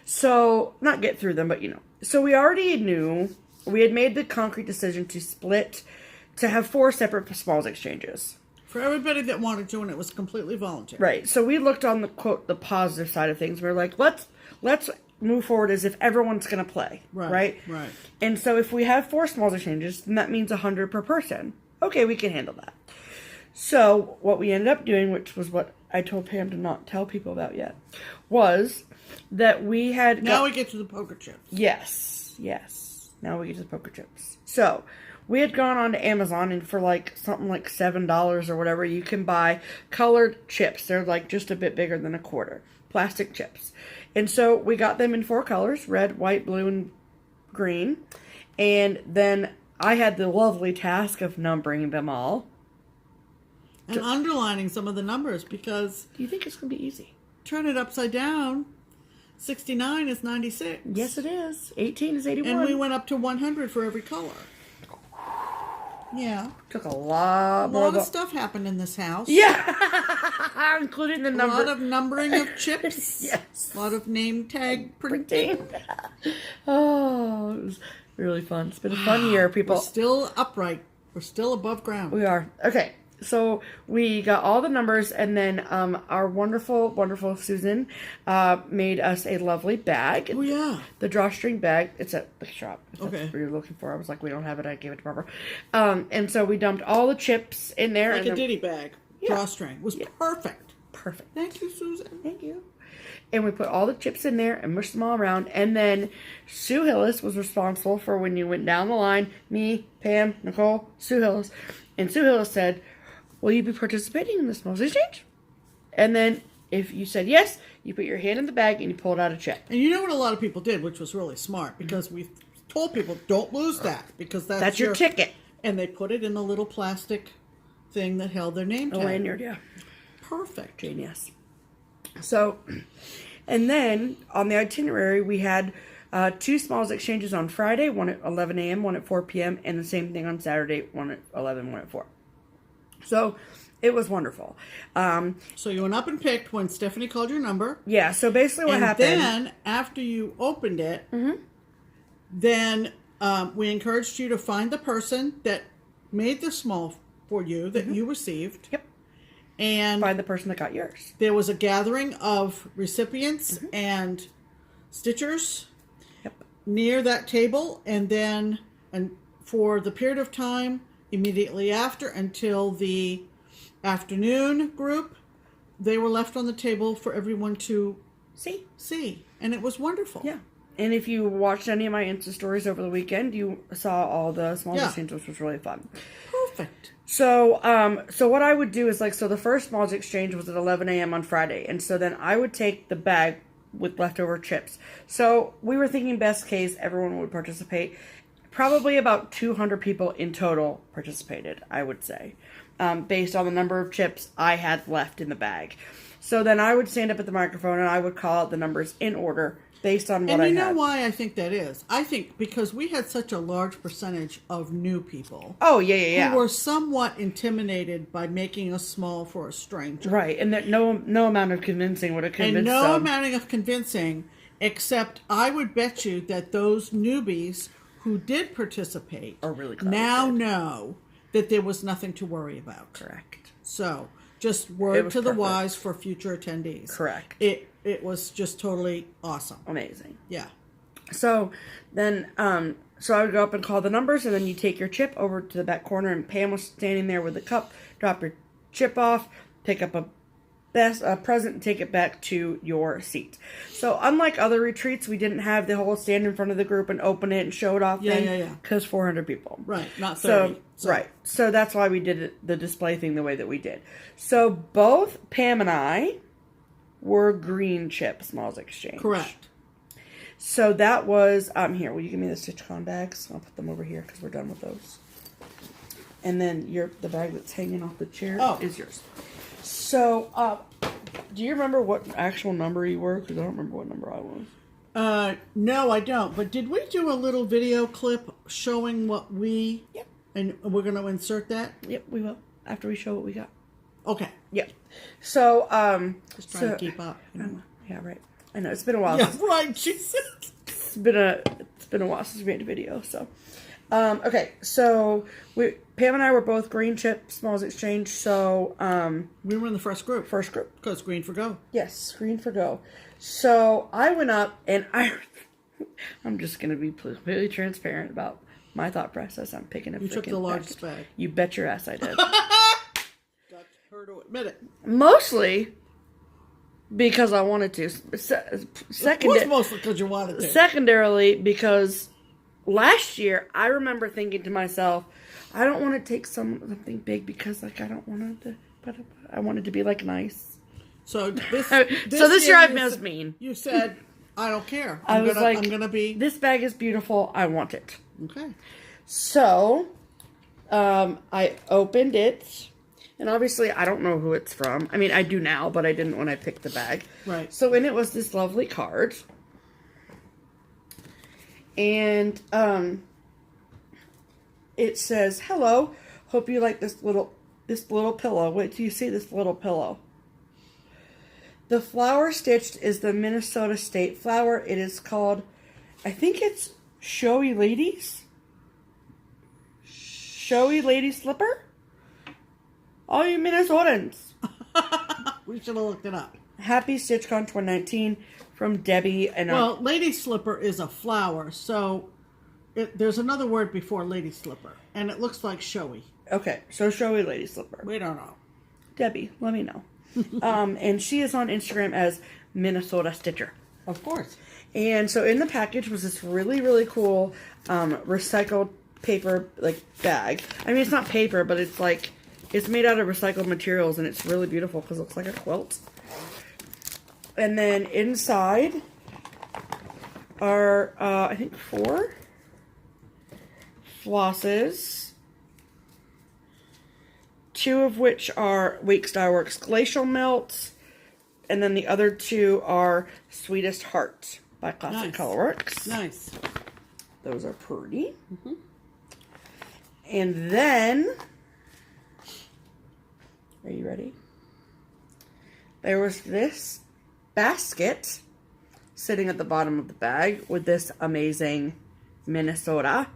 S1: So, not get through them, but So we already knew, we had made the concrete decision to split, to have 4 separate Smalls Exchanges.
S2: For everybody that wanted to, and it was completely voluntary.
S1: Right. So we looked on the quote, the positive side of things. We were like, let's move forward as if everyone's going to play. Right. And so if we have 4 Smalls Exchanges, then that means 100 per person. Okay, we can handle that. So what we ended up doing, which was what I told Pam to not tell people about yet, was that we had...
S2: Now we get to the poker chips.
S1: Yes. Now we get to the poker chips. So... we had gone on to Amazon, and for something like $7 or whatever, you can buy colored chips. They're just a bit bigger than a quarter. Plastic chips. And so we got them in 4 colors, red, white, blue, and green. And then I had the lovely task of numbering them all.
S2: And underlining some of the numbers, because...
S1: Do you think it's going to be easy?
S2: Turn it upside down. 69 is 96.
S1: Yes, it is. 18 is 81.
S2: And we went up to 100 for every color. Yeah.
S1: Took a lot more.
S2: A lot of stuff happened in this house.
S1: Yeah. Including the number.
S2: A lot of numbering of chips.
S1: Yes.
S2: A lot of name tag printing.
S1: Oh, it was really fun. It's been a fun year, people.
S2: We're still upright. We're still above ground.
S1: We are. Okay. So we got all the numbers, and then our wonderful, wonderful Susan made us a lovely bag.
S2: Oh, yeah.
S1: The drawstring bag. It's at the shop. If
S2: okay.
S1: That's what you're looking for. I was like, we don't have it. I gave it to Barbara. And so we dumped all the chips in there.
S2: Like a ditty bag. Yeah. Drawstring. It was perfect.
S1: Perfect.
S2: Thank you, Susan.
S1: Thank you. And we put all the chips in there and mushed them all around. And then Sue Hillis was responsible for when you went down the line. Me, Pam, Nicole, Sue Hillis. And Sue Hillis said, will you be participating in the smalls exchange? And then if you said yes, you put your hand in the bag and you pulled out a check.
S2: And you know what a lot of people did, which was really smart, because we told people, don't lose that, because that's
S1: your ticket.
S2: And they put it in a little plastic thing that held their name tag.
S1: A lanyard, yeah.
S2: Perfect.
S1: Genius. So, and then on the itinerary, we had 2 smalls exchanges on Friday, one at 11 a.m., one at 4 p.m., and the same thing on Saturday, one at 11, one at 4. So, it was wonderful.
S2: So you went up and picked when Stephanie called your number.
S1: Yeah, so basically what happened...
S2: And then, after you opened it, then we encouraged you to find the person that made the small for you that you received.
S1: Yep.
S2: And
S1: find the person that got yours.
S2: There was a gathering of recipients and stitchers near that table, and then for the period of time immediately after until the afternoon group, they were left on the table for everyone to see. And it was wonderful.
S1: Yeah. And if you watched any of my Insta stories over the weekend, you saw all the small exchanges, which was really fun.
S2: Perfect.
S1: So, so what I would do is so the first smalls exchange was at 11 a.m. on Friday. And so then I would take the bag with leftover chips. So we were thinking best case, everyone would participate. Probably about 200 people in total participated, I would say, based on the number of chips I had left in the bag. So then I would stand up at the microphone and I would call out the numbers in order based on what I had.
S2: And you know why I think that is? I think because we had such a large percentage of new people.
S1: Oh, yeah.
S2: Who were somewhat intimidated by making a small for a stranger.
S1: Right, and that no amount of convincing would have convinced
S2: them. And
S1: no
S2: amount of convincing, except I would bet you that those newbies who did participate
S1: are really
S2: now know that there was nothing to worry about.
S1: Correct.
S2: So, just word to the wise for future attendees.
S1: Correct.
S2: It was just totally awesome.
S1: Amazing.
S2: Yeah.
S1: So then, so I would go up and call the numbers, and then you take your chip over to the back corner, and Pam was standing there with the cup. Drop your chip off, pick up a present, and take it back to your seat. So unlike other retreats, we didn't have the whole stand in front of the group and open it and show it off thing.
S2: Yeah.
S1: Because 400 people.
S2: Right, not 30.
S1: So, right. So that's why we did the display thing the way that we did. So both Pam and I were green chip smalls exchange.
S2: Correct.
S1: So that was, here, will you give me the StitchCon bags? I'll put them over here because we're done with those. And then the bag that's hanging off the chair is yours. So, do you remember what actual number you were? Because I don't remember what number I was.
S2: No, I don't. But did we do a little video clip showing what we...
S1: Yep.
S2: And we're going to insert that?
S1: Yep, we will. After we show what we got.
S2: Okay.
S1: Yep. So,
S2: just trying to keep up. You know?
S1: Yeah, right. I know, it's been a while.
S2: Yeah, right. Jesus.
S1: It's been a while since we made a video, so... okay, so Pam and I were both green chip smalls exchange, so
S2: we were in the first group.
S1: First group.
S2: Because green for go.
S1: Yes, green for go. So I went up and I'm just gonna be completely transparent about my thought process. I'm picking a
S2: You took the largest bag.
S1: You bet your ass I did.
S2: Got her to admit it.
S1: Mostly because I wanted to.
S2: It was mostly because you wanted to.
S1: Secondarily, because last year, I remember thinking to myself, I don't want to take something big because, I don't want to, but I wanted to be, nice.
S2: So this
S1: year I was mean.
S2: You said, I don't care.
S1: I'm
S2: going to be...
S1: This bag is beautiful. I want it.
S2: Okay.
S1: So, I opened it. And obviously, I don't know who it's from. I mean, I do now, but I didn't when I picked the bag.
S2: Right.
S1: So, in it was this lovely card. And it says, "Hello, hope you like this little pillow." Wait till you see this little pillow. The flower stitched is the Minnesota State flower. It is called, I think it's Showy Ladies Slipper. All you Minnesotans.
S2: We should have looked it up.
S1: Happy StitchCon 2019 from Debbie and
S2: well, lady slipper is a flower, so there's another word before lady slipper, and it looks like showy.
S1: Okay, so Showy Lady Slipper.
S2: We don't know.
S1: Debbie, let me know. And she is on Instagram as Minnesota Stitcher.
S2: Of course.
S1: And so in the package was this really, really cool recycled paper bag. I mean, it's not paper, but it's it's made out of recycled materials, and it's really beautiful because it looks like a quilt. And then inside are, I think, 4 flosses. 2 of which are Wake Style Works Glacial Melt. And then the other 2 are Sweetest Heart by Classic Colorworks.
S2: Nice.
S1: Those are pretty. Mm-hmm. And then, are you ready? There was this basket sitting at the bottom of the bag with this amazing Minnesota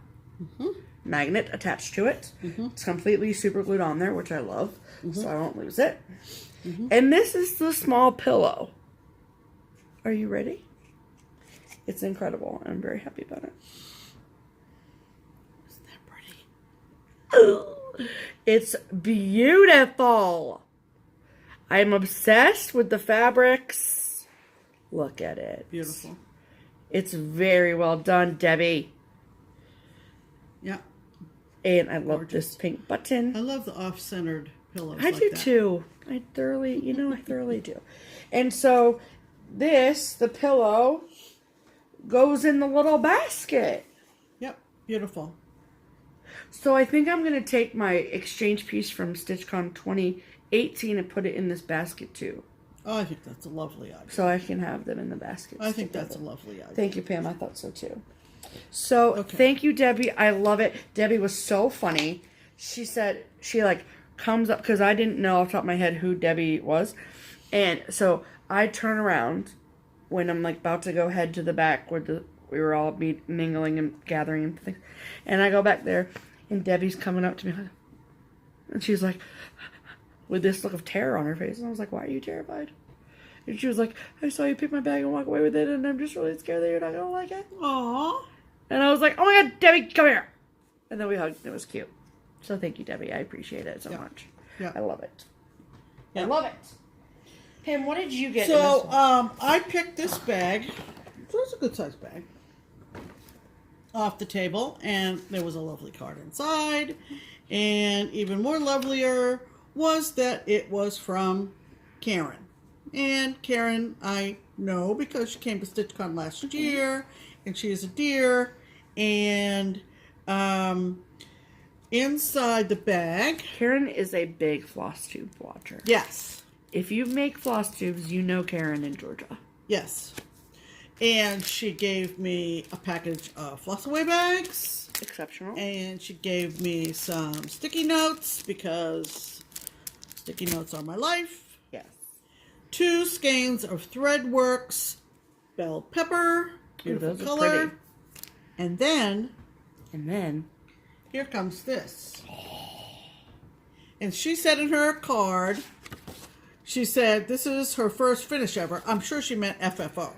S1: magnet attached to it. It's completely super glued on there, which I love, so I won't lose it. And this is the small pillow. Are you ready? It's incredible. I'm very happy about it.
S2: Isn't that pretty?
S1: It's beautiful. I'm obsessed with the fabrics. Look at it.
S2: Beautiful.
S1: It's very well done, Debbie.
S2: Yeah.
S1: And I love this pink button.
S2: I love the off-centered pillows.
S1: I do too. I thoroughly do. And so the pillow goes in the little basket.
S2: Yep. Beautiful.
S1: So I think I'm going to take my exchange piece from StitchCon 2018 and put it in this basket too.
S2: Oh, I think that's a lovely idea.
S1: So I can have them in the basket.
S2: I think that's a lovely idea.
S1: Thank you, Pam. I thought so too. So thank you, Debbie. I love it. Debbie was so funny. She said she comes up because I didn't know off the top of my head who Debbie was. And so I turn around when I'm about to go head to the back where we were all mingling and gathering and things. And I go back there and Debbie's coming up to me and she's like, with this look of terror on her face. And I was like, why are you terrified? And she was like, I saw you pick my bag and walk away with it, and I'm just really scared that you're not going to like it.
S2: Aww.
S1: And I was like, oh my God, Debbie, come here. And then we hugged, and it was cute. So thank you, Debbie. I appreciate it so much. Yeah. I love it. I love it. Pam, what did you get?
S2: So, I picked this bag. It was a good-sized bag. Off the table, and there was a lovely card inside. And even more lovelier was that it was from Karen. And Karen, I know because she came to StitchCon last year, and she is a dear. And inside the bag,
S1: Karen is a big FlossTube watcher.
S2: Yes.
S1: If you make floss tubes, you know Karen in Georgia.
S2: Yes. And she gave me a package of floss away bags.
S1: Exceptional.
S2: And she gave me some sticky notes because sticky notes are my life. 2 skeins of Threadworks bell pepper, beautiful color. And then here comes this. And she said in her card, she said this is her first finish ever. I'm sure she meant FFO,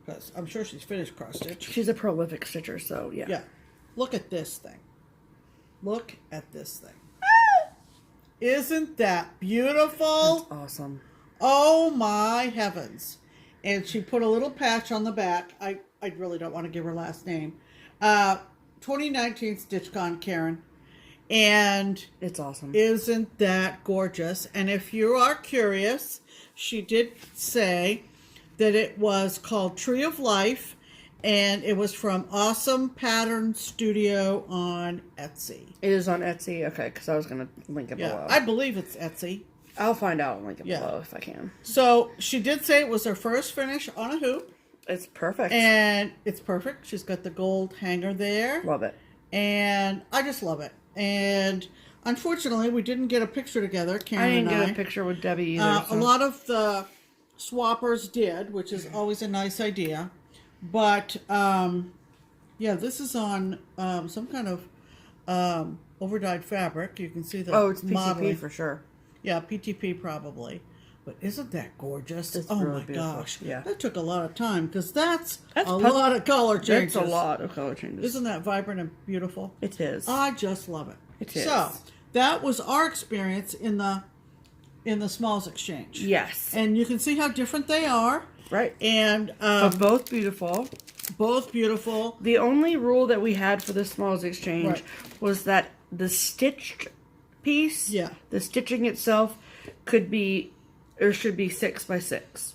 S2: because I'm sure she's finished cross stitch.
S1: She's a prolific stitcher, so yeah.
S2: Yeah. Look at this thing. Look at this thing. Isn't that beautiful?
S1: That's awesome.
S2: Oh my heavens. And she put a little patch on the back. I really don't want to give her last name. 2019 StitchCon Karen. And
S1: it's awesome.
S2: Isn't that gorgeous? And if you are curious, she did say that it was called Tree of Life, and it was from AwesomePatternStudio on Etsy.
S1: It is on Etsy? Okay, because I was going to link it below.
S2: I believe it's Etsy.
S1: I'll find out and link it below if I can.
S2: So she did say it was her first finish on a hoop.
S1: It's perfect.
S2: And it's perfect. She's got the gold hanger there.
S1: Love it.
S2: And I just love it. And unfortunately, we didn't get a picture together, Karen
S1: I didn't
S2: and
S1: get a picture with Debbie either.
S2: A lot of the swappers did, which is always a nice idea. But, yeah, this is on some kind of overdyed fabric. You can see the
S1: Oh, it's PTP
S2: modeling.
S1: for sure.
S2: Yeah, PTP probably. But isn't that gorgeous?
S1: It's
S2: oh
S1: really
S2: my
S1: beautiful.
S2: gosh.
S1: Yeah.
S2: That took a lot of time because that's a lot of color changes.
S1: That's a lot of color changes.
S2: Isn't that vibrant and beautiful?
S1: It is.
S2: I just love it.
S1: It is.
S2: So, that was our experience in the in the Smalls Exchange.
S1: Yes.
S2: And you can see how different they are.
S1: Right.
S2: And
S1: but both beautiful.
S2: Both beautiful.
S1: The only rule that we had for the Smalls Exchange was that the stitched piece, the stitching itself, could be or should be 6 by 6.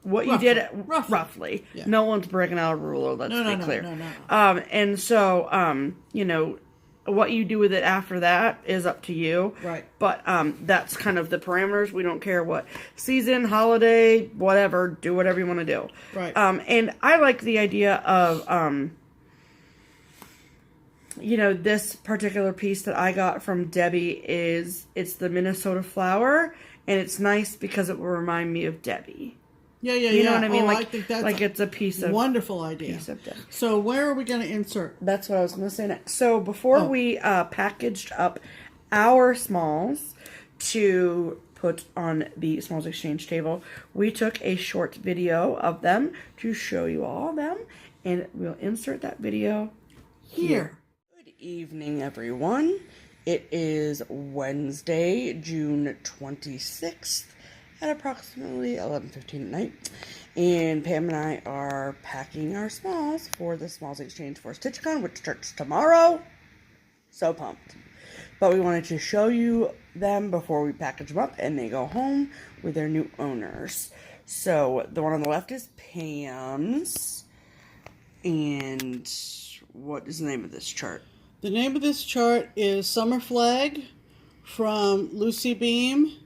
S1: What you did, roughly. Yeah. No one's breaking out a rule. Let's be clear. No. And so, you know, what you do with it after that is up to you.
S2: Right.
S1: But that's kind of the parameters. We don't care what season, holiday, whatever. Do whatever you want to do.
S2: Right.
S1: And I like the idea of, you know, this particular piece that I got from Debbie it's the Minnesota flower, and it's nice because it will remind me of Debbie.
S2: Yeah.
S1: You know what I mean?
S2: I think that's
S1: like it's a piece of
S2: wonderful idea. So where are we going to insert?
S1: That's what I was going to say next. So before we packaged up our smalls to put on the Smalls Exchange table, we took a short video of them to show you all of them, and we'll insert that video here. Good evening, everyone. It is Wednesday, June 26th. At approximately 11:15 at night, and Pam and I are packing our smalls for the Smalls Exchange for StitchCon, which starts tomorrow. So pumped. But we wanted to show you them before we package them up and they go home with their new owners. So the one on the left is Pam's, and what is the name of this chart?
S2: The name of this chart is Summer Flag from Lucy Beam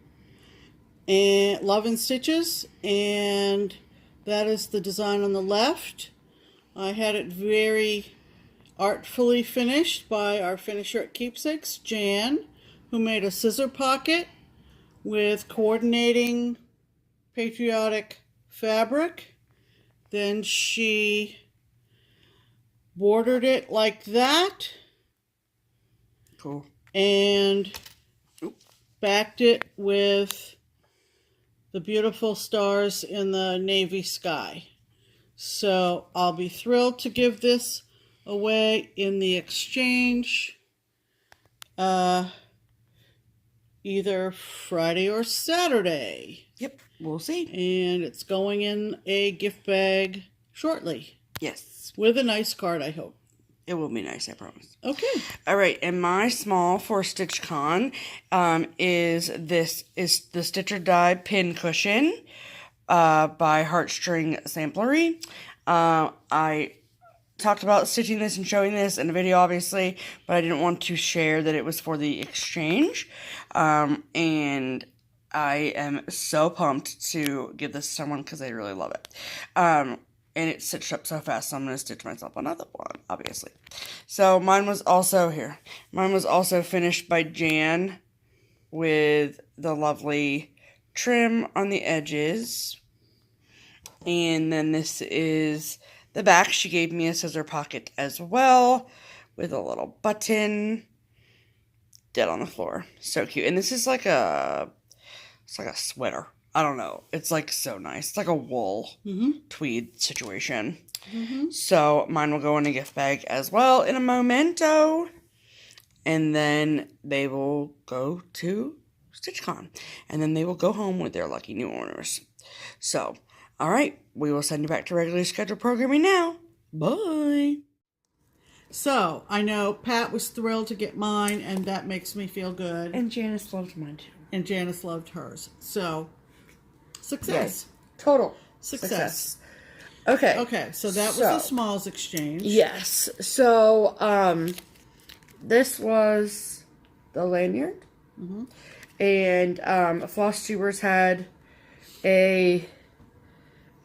S2: and Love and Stitches, and that is the design on the left. I had it very artfully finished by our finisher at Keepsakes, Jan, who made a scissor pocket with coordinating patriotic fabric. Then she bordered it like that.
S1: Cool.
S2: And backed it with the beautiful stars in the navy sky. So I'll be thrilled to give this away in the exchange either Friday or Saturday.
S1: Yep, we'll see.
S2: And it's going in a gift bag shortly.
S1: Yes.
S2: With a nice card, I hope.
S1: It will be nice, I promise.
S2: Okay.
S1: All right, and my small for StitchCon is the Stitch or Die pin cushion by Heartstring Samplery. I talked about stitching this and showing this in a video, obviously, but I didn't want to share that it was for the exchange. And I am so pumped to give this to someone because I really love it. And it's stitched up so fast, so I'm going to stitch myself another one, obviously. So mine was also here. Mine was also finished by Jan with the lovely trim on the edges. And then this is the back. She gave me a scissor pocket as well with a little button. Dead on the floor. So cute. And this is like it's like a sweater. I don't know. It's like so nice. It's like a wool tweed situation. So mine will go in a gift bag as well in a momento. And then they will go to StitchCon. And then they will go home with their lucky new owners. So, all right. We will send you back to regularly scheduled programming now. Bye.
S2: So, I know Pat was thrilled to get mine, and that makes me feel good.
S1: And Janice loved mine too.
S2: And Janice loved hers. So, success.
S1: Yes. Total
S2: success.
S1: Okay,
S2: so that was the Smalls Exchange.
S1: Yes. So, this was the lanyard. And FlossTubers had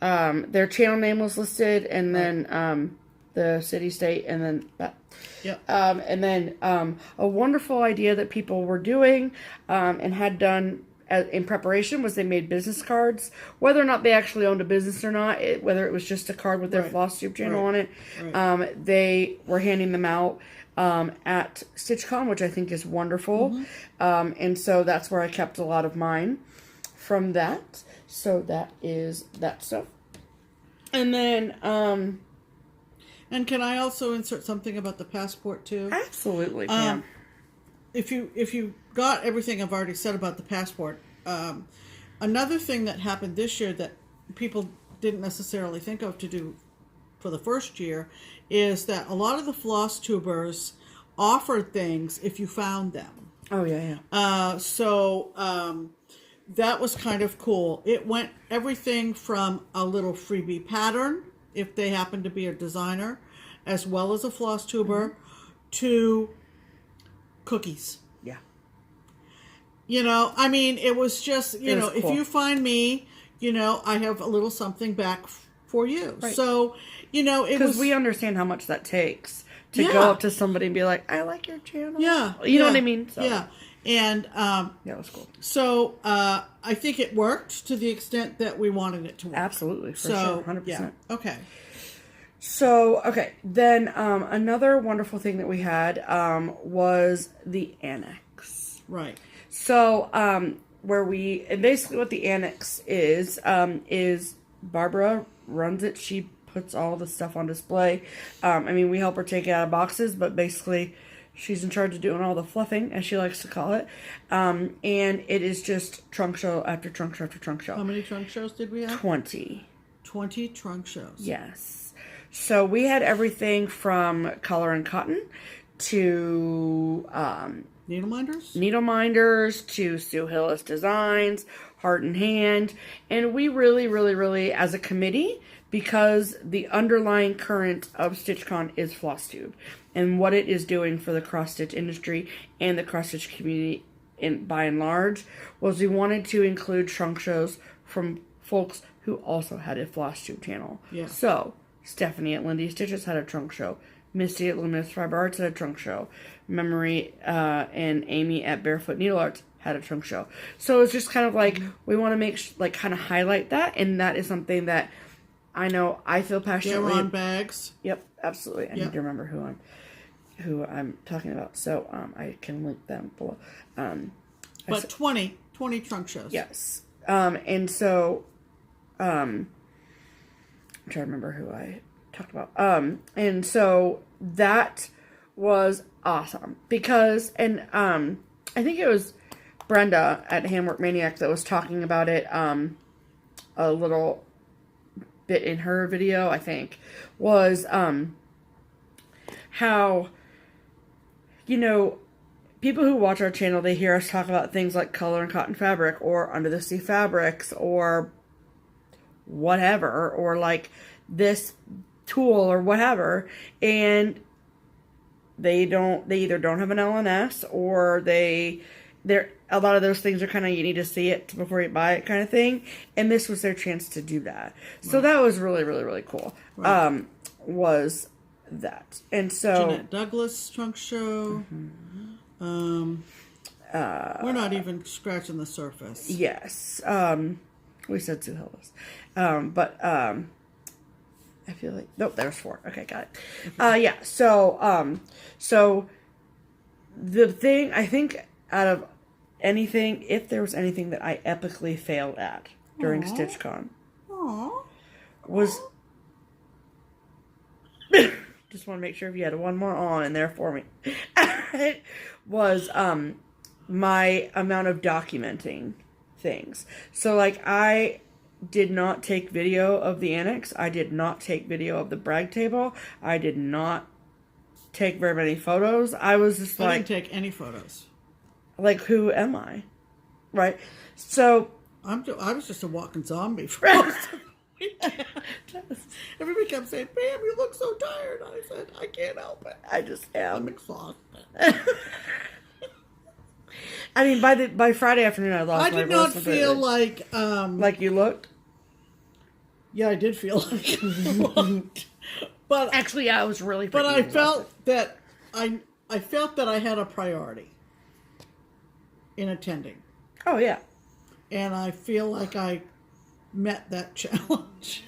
S1: their channel name was listed, and then the city, state, and then that.
S2: Yep.
S1: And then a wonderful idea that people were doing and had done in preparation was they made business cards. Whether or not they actually owned a business or not, whether it was just a card with their FlossTube channel on it, they were handing them out at StitchCon, which I think is wonderful. And so that's where I kept a lot of mine from that. So that is that stuff. And then
S2: and can I also insert something about the passport too?
S1: Absolutely, Pam.
S2: If you got everything I've already said about the passport, Another thing that happened this year that people didn't necessarily think of to do for the first year is that a lot of the floss tubers offered things if you found them.
S1: Oh, yeah.
S2: So that was kind of cool. It went everything from a little freebie pattern, if they happen to be a designer, as well as a floss tuber, to cookies.
S1: Yeah.
S2: You know, I mean, it was just, you know,
S1: cool.
S2: if you find me, you know, I have a little something back for you.
S1: Right.
S2: So, you know, it was...
S1: Because we understand how much that takes to go up to somebody and be like, I like your channel.
S2: Yeah.
S1: You know what I mean? So.
S2: Yeah. And... yeah,
S1: it was cool.
S2: So, I think it worked to the extent that we wanted it to work.
S1: Absolutely, for sure, 100%.
S2: Yeah. Okay.
S1: So, okay, then another wonderful thing that we had was the annex.
S2: Right.
S1: So, and basically what the annex is Barbara runs it. She puts all the stuff on display. I mean, we help her take it out of boxes, but basically she's in charge of doing all the fluffing, as she likes to call it. And it is just trunk show after trunk show after trunk show.
S2: How many trunk shows did we have?
S1: 20.
S2: 20 trunk shows.
S1: Yes. So we had everything from color and cotton to needle minders to Sue Hillis designs, heart and hand, and we really, as a committee, because the underlying current of StitchCon is FlossTube and what it is doing for the cross stitch industry and the cross stitch community by and large, was we wanted to include trunk shows from folks who also had a FlossTube channel.
S2: Yeah.
S1: So Stephanie at Lindy Stitches had a trunk show. Misty at Luminous Fiber Arts had a trunk show. Memory and Amy at Barefoot Needle Arts had a trunk show. So it's just kind of like, we want to make kind of highlight that, and that is something that I know I feel passionately.
S2: They're on bags.
S1: Yep, absolutely. I need to remember who I'm talking about, so I can link them below.
S2: But 20 trunk shows.
S1: Yes. And so I'm trying to remember who I talked about. And so that was awesome because, and I think it was Brenda at Handworkmaniac that was talking about it a little bit in her video, I think, was how, you know, people who watch our channel, they hear us talk about things like color and cotton fabric or under the sea fabrics or whatever, or like this tool or whatever, and they either don't have an LNS or they're a lot of those things are kind of, you need to see it before you buy it kind of thing, and this was their chance to do that. So that was really cool. Right. Was that, and so
S2: Jeanette Douglas trunk show. We're not even scratching the surface.
S1: Yes. We said Sue Hillis. But I feel like, nope, there's 4. Okay, got it. Yeah, so the thing, I think, out of anything, if there was anything that I epically failed at during StitchCon, was, just want to make sure if you had one more on in there for me, was my amount of documenting things. So, like, I did not take video of the annex. I did not take video of the brag table. I did not take very many photos. I was just
S2: I didn't take any photos.
S1: Like, who am I? Right? So
S2: I was just a walking zombie for most of the weekend. Everybody kept saying, Pam, you look so tired. I said, I can't help it.
S1: I just am.
S2: I'm exhausted.
S1: I mean, by Friday afternoon, I lost my voice.
S2: I did not feel like...
S1: like you looked?
S2: Yeah, I did feel like I looked. But
S1: actually, yeah, I was really.
S2: But I felt that I felt that I had a priority in attending.
S1: Oh yeah.
S2: And I feel like I met that challenge.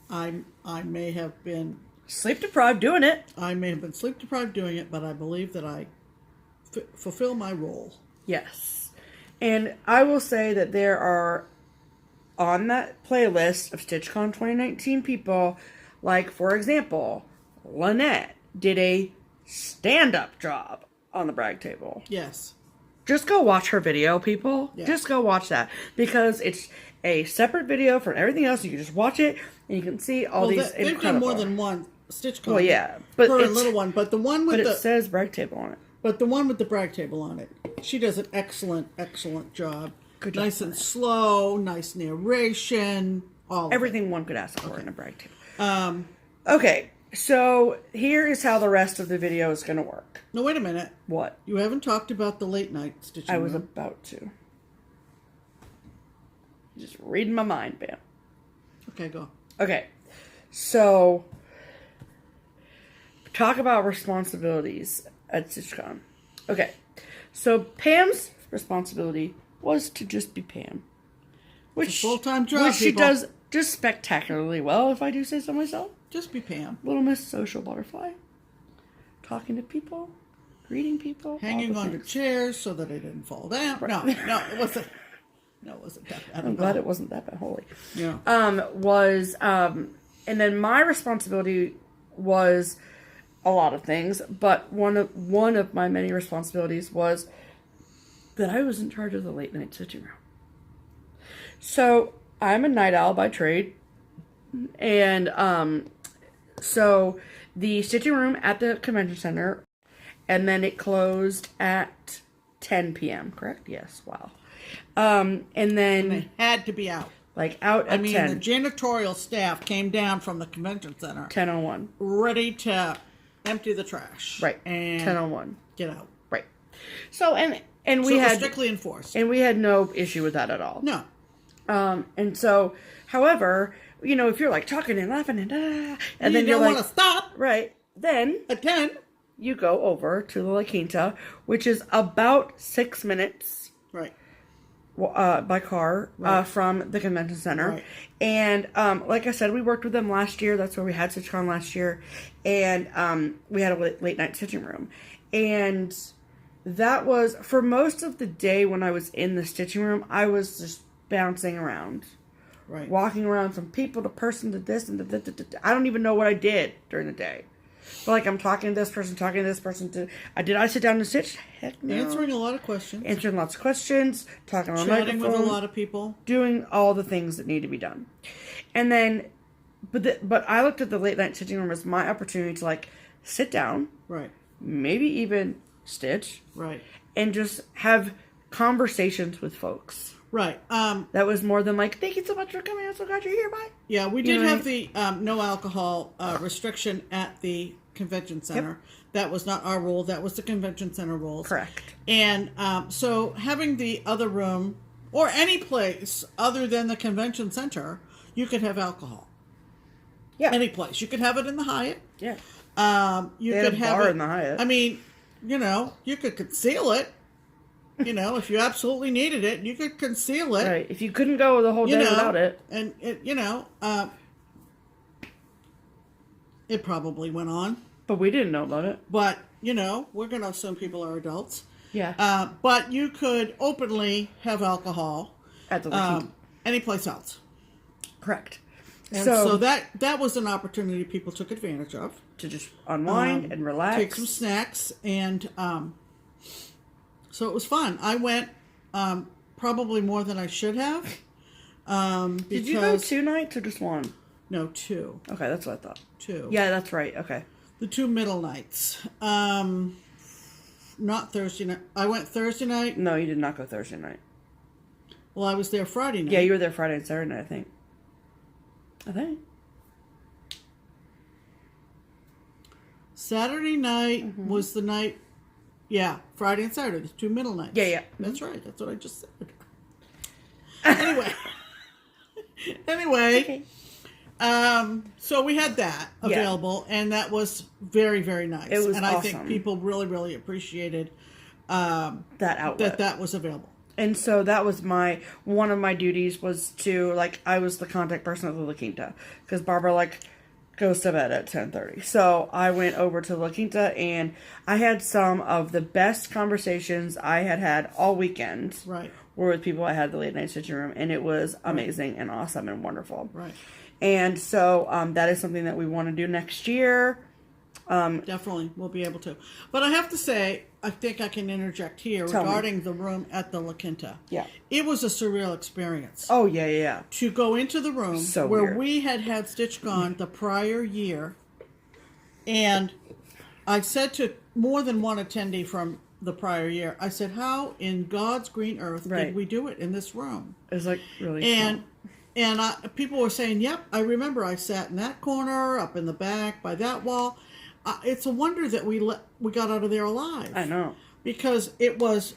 S2: I may have been
S1: sleep deprived doing it.
S2: I may have been sleep deprived doing it, but I believe that I fulfill my role.
S1: Yes. And I will say that there are, on that playlist of StitchCon 2019 people, like, for example, Lanette did a stand-up job on the brag table.
S2: Yes.
S1: just go watch her video, people.
S2: Yeah.
S1: Just go watch that because it's a separate video from everything else. You can just watch it and you can see all these incredible.
S2: They've done more than one StitchCon.
S1: Well, yeah, but
S2: her little one, but the one with
S1: it says brag table on it.
S2: But the one with the brag table on it, she does an excellent job.
S1: Good job.
S2: Nice and slow, nice narration,
S1: everything one could ask for in a brag table. Okay, so here is how the rest of the video is going to work.
S2: No, wait a minute.
S1: What?
S2: You haven't talked about the late night stitching.
S1: I was about to. Just reading my mind, Pam.
S2: Okay, go.
S1: Okay, so talk about responsibilities at StitchCon. Okay, so Pam's responsibility was to just be Pam,
S2: which full-time job,
S1: which she does just spectacularly well, if I do say so myself.
S2: Just be Pam,
S1: Little Miss Social Butterfly, talking to people, greeting people,
S2: hanging on to chairs so that it didn't fall down. Right. No, it wasn't. No, it wasn't that bad.
S1: I'm glad it wasn't that bad. Holy.
S2: Yeah.
S1: And then my responsibility was a lot of things, but one of my many responsibilities was that I was in charge of the late night stitching room. So I'm a night owl by trade, and so the stitching room at the convention center, and then it closed at 10 p.m. Correct? Yes. Wow. And then
S2: it had to be out.
S1: Like out at 10.
S2: The janitorial staff came down from the convention center.
S1: 10:01.
S2: Ready to empty the trash.
S1: Right.
S2: And
S1: 10:01.
S2: Get out.
S1: Right. So and we
S2: so it
S1: had
S2: was strictly enforced.
S1: And we had no issue with that at all.
S2: No.
S1: And so, however, if you're like talking and laughing and then
S2: you don't want to stop.
S1: Right. Then
S2: at 10,
S1: you go over to the La Quinta, which is about 6 minutes.
S2: Right.
S1: By car from the convention center.
S2: Right.
S1: And like I said, we worked with them last year. That's where we had StitchCon last year. And we had a late night stitching room. And that was, for most of the day when I was in the stitching room, I was just bouncing around.
S2: Right.
S1: Walking around from people to person to this and I don't even know what I did during the day. But like I'm talking to this person, did I sit down and stitch? Heck no.
S2: Answering a lot of questions.
S1: Answering lots of questions, talking on the
S2: microphone.
S1: Chatting
S2: with a lot of people.
S1: Doing all the things that need to be done. And then, but I looked at the late night stitching room as my opportunity to like sit down.
S2: Right.
S1: Maybe even stitch.
S2: Right.
S1: And just have conversations with folks.
S2: Right.
S1: That was more than like, thank you so much for coming. I'm so glad you're here. Bye.
S2: Yeah, we did have the no alcohol restriction at the convention center. Yep. That was not our rule. That was the convention center rules.
S1: Correct.
S2: And so having the other room or any place other than the convention center, you could have alcohol. Yeah. Any place. You could have it in the Hyatt.
S1: Yeah.
S2: You could have it
S1: in the Hyatt.
S2: I mean, you could conceal it. If you absolutely needed it, you could conceal it.
S1: Right. If you couldn't go the whole day without it.
S2: And, it probably went on.
S1: But we didn't know about it.
S2: But, we're going to assume people are adults.
S1: Yeah.
S2: But you could openly have alcohol.
S1: At the
S2: any place else.
S1: Correct.
S2: And so that was an opportunity people took advantage of.
S1: To just unwind and relax.
S2: Take some snacks and... So it was fun. I went probably more than I should have.
S1: Did you go 2 nights or just 1?
S2: No, 2.
S1: Okay, that's what I thought.
S2: 2.
S1: Yeah, that's right. Okay.
S2: The 2 middle nights. Not Thursday night. I went Thursday night.
S1: No, you did not go Thursday night.
S2: Well, I was there Friday night.
S1: Yeah, you were there Friday and Saturday night, I think.
S2: Saturday night was the night... Yeah, Friday and Saturday, the 2 middle nights.
S1: Yeah.
S2: That's right. That's what I just said. Anyway. Okay. So we had that available, and that was very, very nice.
S1: It was
S2: and
S1: awesome.
S2: I think people really, really appreciated
S1: that outlet.
S2: That was available.
S1: And so that was one of my duties was to, I was the contact person at the La Quinta. Because Barbara, goes to bed at 10:30. So I went over to La Quinta and I had some of the best conversations I had all weekend.
S2: Right.
S1: Were with people I had the late night stitching room, and it was amazing and awesome and wonderful.
S2: Right.
S1: And so that is something that we want to do next year.
S2: Definitely, we'll be able to. But I have to say, I think I can interject here regarding the room at the La Quinta.
S1: Yeah.
S2: It was a surreal experience.
S1: Oh, yeah.
S2: To go into the room where
S1: weird.
S2: we had Stitch Con the prior year, and I said to more than one attendee from the prior year, I said, how in God's green earth did we do it in this room?
S1: It was like really
S2: cool. And people were saying, yep, I remember I sat in that corner, up in the back, by that wall. It's a wonder that we got out of there alive.
S1: I know.
S2: Because it was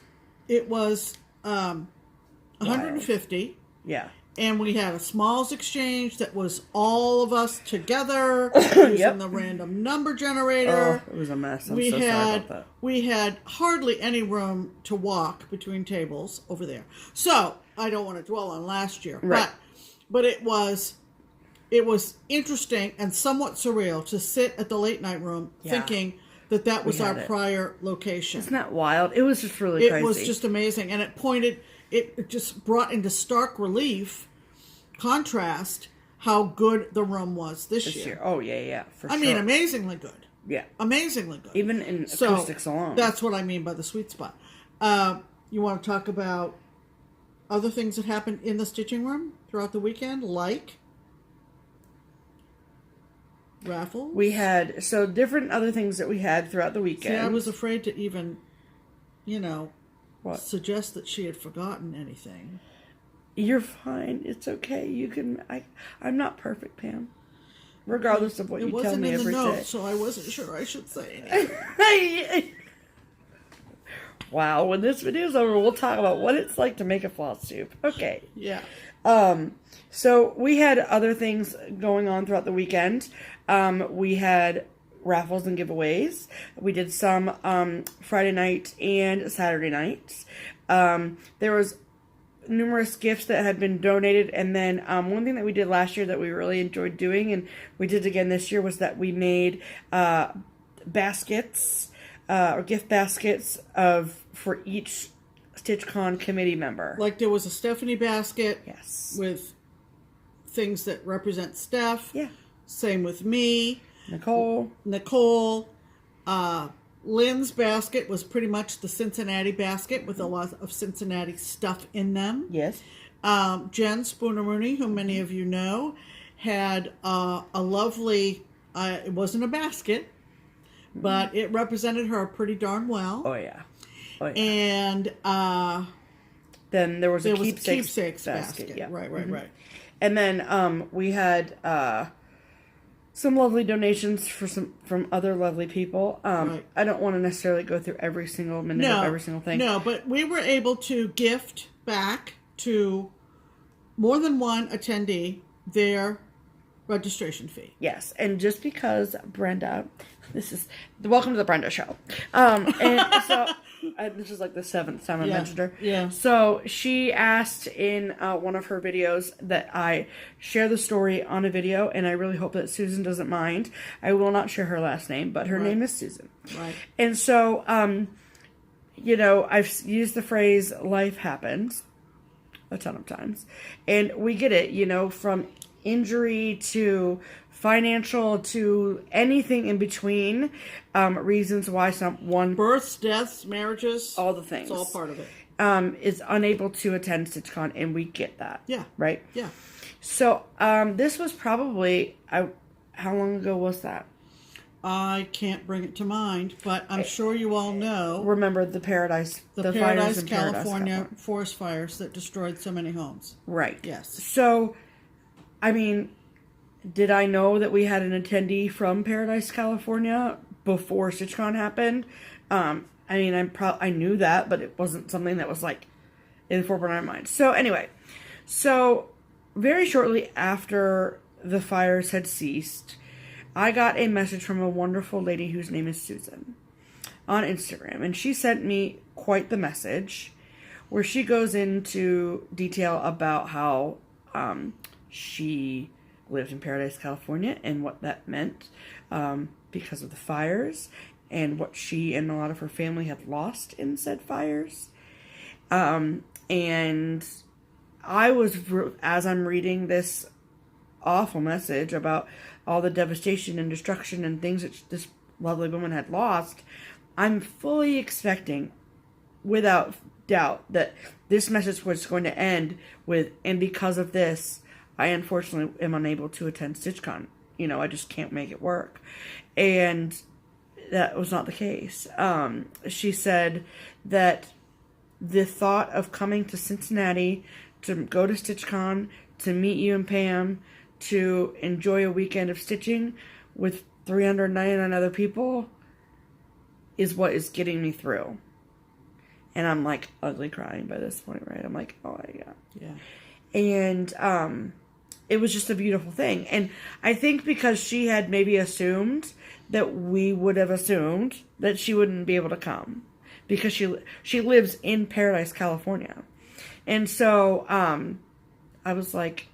S2: 150.
S1: Yeah.
S2: And we had a smalls exchange that was all of us together using the random number generator.
S1: Oh, it was a mess. I'm so sorry about that.
S2: We had hardly any room to walk between tables over there. So I don't want to dwell on last year,
S1: right.
S2: but it was interesting and somewhat surreal to sit at the late night room thinking that was our prior location.
S1: Isn't that wild? It was just really crazy.
S2: It was just amazing. And it just brought into stark relief, contrast, how good the room was this year.
S1: Oh, yeah, for sure.
S2: I mean, amazingly good.
S1: Yeah.
S2: Amazingly good.
S1: Even in acoustics alone.
S2: That's what I mean by the sweet spot. You want to talk about other things that happened in the stitching room throughout the weekend, like Raffles?
S1: We had, different other things that we had throughout the weekend.
S2: See, I was afraid to even, suggest that she had forgotten anything.
S1: You're fine. It's okay. You can, I'm not perfect, Pam. Regardless of what you tell me every day. It wasn't in the notes,
S2: so I wasn't sure I should say anything.
S1: Wow, when this video's over, we'll talk about what it's like to make a floss tube. Okay.
S2: Yeah.
S1: So we had other things going on throughout the weekend. We had raffles and giveaways. We did some Friday night and Saturday nights. There was numerous gifts that had been donated, and then one thing that we did last year that we really enjoyed doing, and we did again this year, was that we made baskets or gift baskets for each StitchCon committee member.
S2: Like there was a Stephanie basket,
S1: yes,
S2: with things that represent Steph.
S1: Yeah.
S2: Same with me.
S1: Nicole.
S2: Lynn's basket was pretty much the Cincinnati basket with a lot of Cincinnati stuff in them.
S1: Yes.
S2: Jen Spooner-Rooney, who many of you know, had a lovely, it wasn't a basket, but it represented her pretty darn well.
S1: Oh, yeah.
S2: And
S1: then there was a Keepsakes basket.
S2: Yeah. Right.
S1: And then we had some lovely donations from other lovely people.
S2: Right.
S1: I don't want to necessarily go through every single minute of every single thing.
S2: No, but we were able to gift back to more than one attendee their registration fee.
S1: Yes, and just because Brenda, welcome to the Brenda show. And so this is like the 7th time I mentioned her.
S2: Yeah.
S1: So she asked in one of her videos that I share the story on a video, and I really hope that Susan doesn't mind. I will not share her last name, but her name is Susan.
S2: Right.
S1: And so, I've used the phrase "life happens" a ton of times, and we get it. From injury to financial to anything in between, reasons why
S2: births, deaths, marriages,
S1: all the things,
S2: it's all part of it,
S1: is unable to attend StitchCon, and we get that.
S2: Yeah.
S1: Right?
S2: Yeah.
S1: So, this was probably, how long ago was that?
S2: I can't bring it to mind, but I'm sure you all know.
S1: Remember the Paradise
S2: California forest fires that destroyed so many homes.
S1: Right.
S2: Yes.
S1: So, I mean, did I know that we had an attendee from Paradise, California before StitchCon happened? I knew that, but it wasn't something that was like in the forefront of my mind. So anyway, very shortly after the fires had ceased, I got a message from a wonderful lady whose name is Susan on Instagram, and she sent me quite the message where she goes into detail about how she lived in Paradise, California, and what that meant because of the fires, and what she and a lot of her family had lost in said fires. And I was, as I'm reading this awful message about all the devastation and destruction and things that this lovely woman had lost, I'm fully expecting, without doubt, that this message was going to end with, and because of this, I unfortunately am unable to attend StitchCon. You know, I just can't make it work. And that was not the case. She said that the thought of coming to Cincinnati to go to StitchCon, to meet you and Pam, to enjoy a weekend of stitching with 399 other people is what is getting me through. And I'm like ugly crying by this point, right? I'm like, oh my God.
S2: Yeah.
S1: And it was just a beautiful thing. And I think because she had maybe assumed that we would have assumed that she wouldn't be able to come, because she lives in Paradise, California. And so I was like,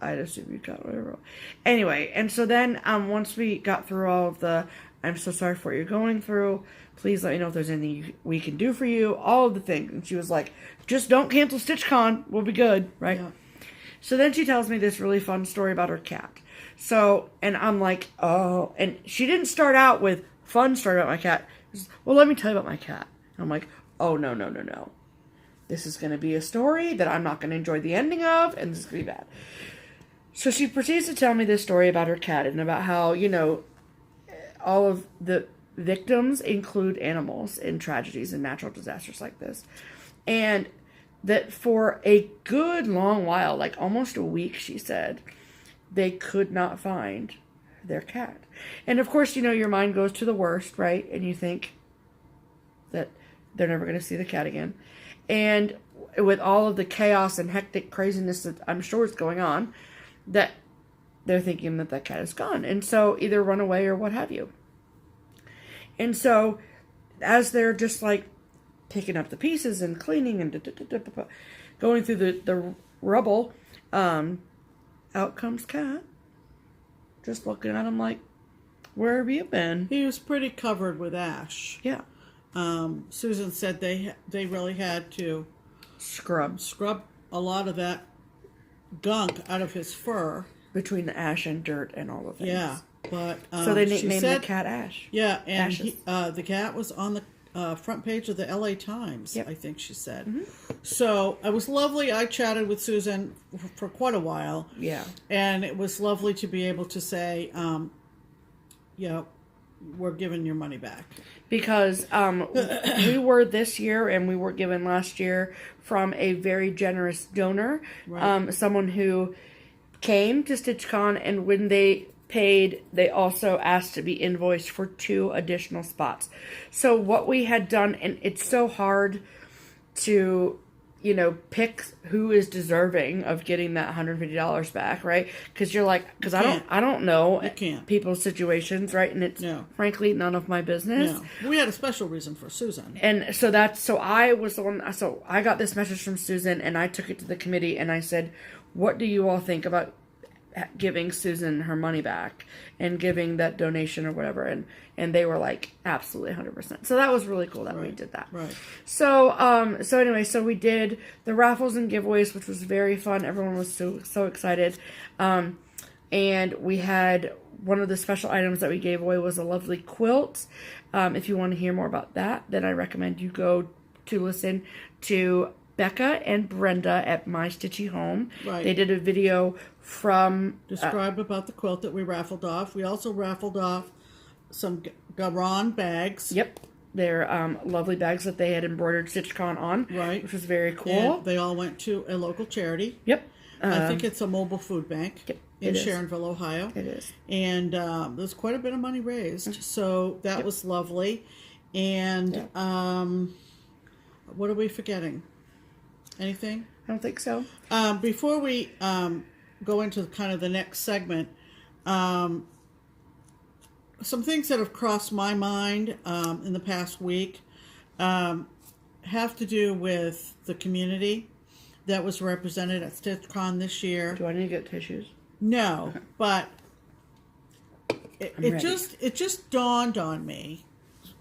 S1: I'd assume you got whatever. Anyway, and so then once we got through all of the, I'm so sorry for what you're going through, please let me know if there's anything we can do for you, all of the things. And she was like, just don't cancel StitchCon, we'll be good, right? Yeah. So then she tells me this really fun story about her cat. So, and I'm like, oh, and she didn't start out with fun story about my cat. Well, let me tell you about my cat. And I'm like, oh, no. This is going to be a story that I'm not going to enjoy the ending of, and this is going to be bad. So she proceeds to tell me this story about her cat and about how, you know, all of the victims include animals in tragedies and natural disasters like this. And that for a good long while, like almost a week, she said, they could not find their cat. And of course, you know, your mind goes to the worst, right? And you think that they're never going to see the cat again. And with all of the chaos and hectic craziness that I'm sure is going on, that they're thinking that that cat is gone. And so either run away or what have you. And so as they're just like picking up the pieces and cleaning and going through the rubble, out comes Cat, just looking at him like, where have you been?
S2: He was pretty covered with ash.
S1: Yeah.
S2: Susan said they really had to scrub a lot of that gunk out of his fur. Between
S1: the ash and dirt and all the things.
S2: Yeah. But
S1: so they nicknamed the cat Ash.
S2: Yeah, and the cat was on the front page of the LA Times, yep. I think she said. Mm-hmm. So it was lovely. I chatted with Susan for quite a while.
S1: Yeah.
S2: And it was lovely to be able to say, yeah, we're giving your money back.
S1: Because we were this year and we were given last year from a very generous donor. Right. Someone who came to StitchCon, and when they paid, they also asked to be invoiced for 2 additional spots. So what we had done, and it's so hard to, you know, pick who is deserving of getting that $150 back, right? Because you're like, because I don't know people's situations, right? And it's frankly none of my business.
S2: No. We had a special reason for Susan,
S1: and so I was the one. So I got this message from Susan, and I took it to the committee, and I said, "What do you all think about giving Susan her money back and giving that donation or whatever?" And they were like, absolutely 100%. So that was really cool that we did that.
S2: Right.
S1: So anyway, so we did the raffles and giveaways, which was very fun. Everyone was so excited. And we had one of the special items that we gave away was a lovely quilt. If you want to hear more about that, then I recommend you go to listen to Becca and Brenda at My Stitchy Home. Right. They did a video from
S2: described about the quilt that we raffled off. We also raffled off some Garon bags.
S1: Yep. They're lovely bags that they had embroidered StitchCon on. Right. Which was very cool.
S2: And they all went to a local charity.
S1: Yep.
S2: I think it's a mobile food bank in Sharonville, Ohio.
S1: It is.
S2: And there's quite a bit of money raised. So that was lovely. And what are we forgetting? Anything?
S1: I don't think so.
S2: Before we go into kind of the next segment, some things that have crossed my mind in the past week have to do with the community that was represented at StitchCon this year.
S1: Do I need to get tissues?
S2: No, but it just dawned on me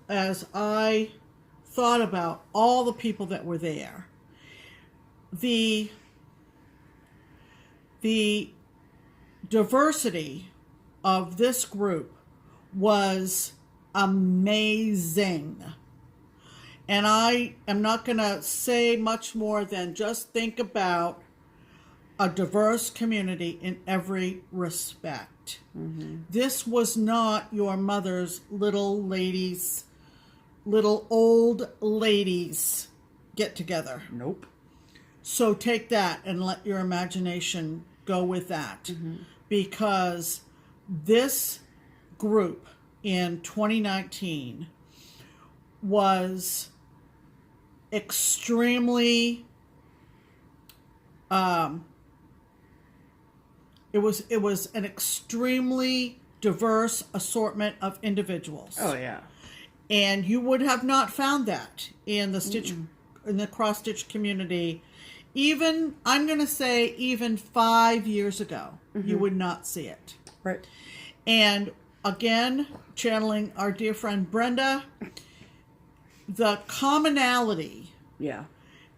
S2: as I thought about all the people that were there. The diversity of this group was amazing. And I am not going to say much more than just think about a diverse community in every respect. Mm-hmm. This was not your mother's little old ladies get together.
S1: Nope.
S2: So take that and let your imagination go with that. Mm-hmm. Because this group in 2019 was extremely it was an extremely diverse assortment of individuals.
S1: Oh yeah.
S2: And you would have not found that in the stitch in the cross stitch community. Even I'm going to say even 5 years ago, you would not see it.
S1: Right.
S2: And again, channeling our dear friend Brenda, the commonality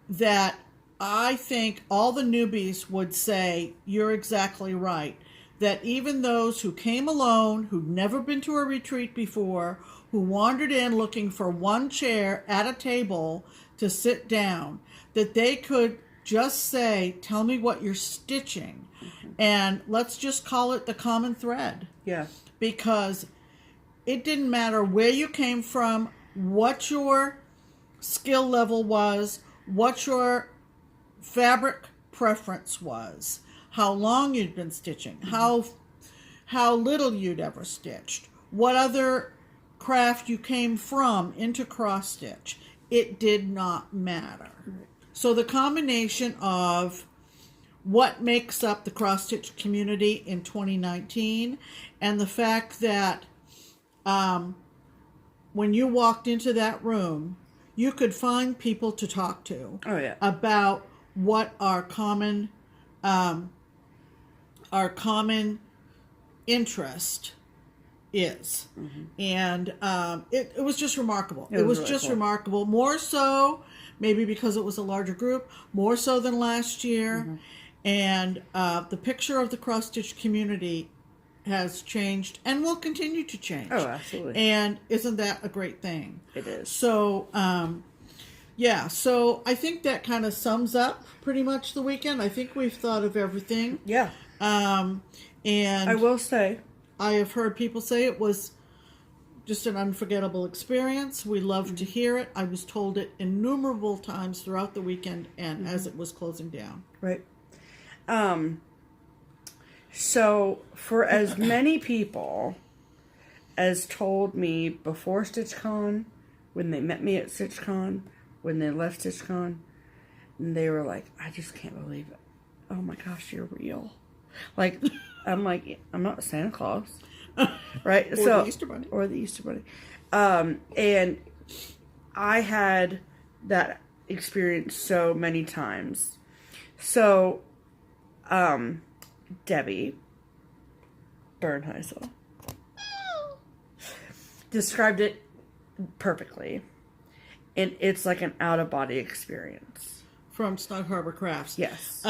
S2: that I think all the newbies would say, you're exactly right, that even those who came alone, who'd never been to a retreat before, who wandered in looking for one chair at a table to sit down, that they could just say, tell me what you're stitching. And let's just call it the common thread.
S1: Yeah.
S2: Because it didn't matter where you came from, what your skill level was, what your fabric preference was, how long you'd been stitching, how little you'd ever stitched, what other craft you came from into cross stitch. It did not matter. So the combination of what makes up the cross stitch community in 2019 and the fact that when you walked into that room, you could find people to talk to about what our common interest is. And it was just remarkable. It was really just cool. Remarkable. More so, maybe because it was a larger group, more so than last year. And the picture of the cross-stitch community has changed and will continue to change.
S1: Oh, absolutely.
S2: And isn't that a great thing?
S1: It is.
S2: So, so I think that kind of sums up pretty much the weekend. I think we've thought of everything.
S1: Yeah.
S2: And
S1: I will say,
S2: I have heard people say it was just an unforgettable experience. We loved to hear it. I was told it innumerable times throughout the weekend and as it was closing down.
S1: Right. So for as many people as told me before StitchCon, when they met me at StitchCon, when they left StitchCon, and they were like, I just can't believe it. Oh my gosh, you're real. Like, I'm not Santa Claus. Right?
S2: Or the Easter Bunny.
S1: Or the Easter Bunny. And I had that experience so many times. So, Debbie Bernheisel described it perfectly. And it's like an out-of-body experience.
S2: From Snug Harbor Crafts.
S1: Yes.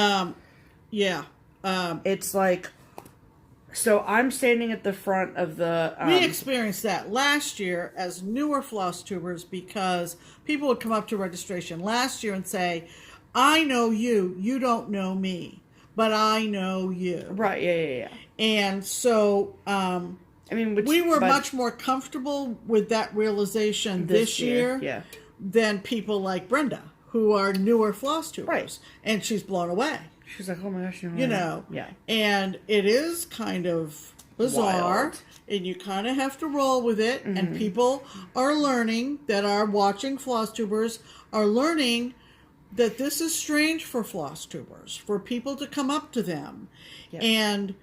S1: It's like, so I'm standing at the front of the...
S2: we experienced that last year as newer floss tubers because people would come up to registration last year and say, I know you, you don't know me, but I know you.
S1: Right, yeah.
S2: And so, we were much more comfortable with that realization this year than people like Brenda, who are newer floss tubers. Right. And she's blown away.
S1: She's like, oh my gosh,
S2: you know. Yeah. And it is kind of bizarre. Wild. And you kind of have to roll with it. And people are learning that are watching floss tubers are learning that this is strange for floss tubers, for people to come up to them and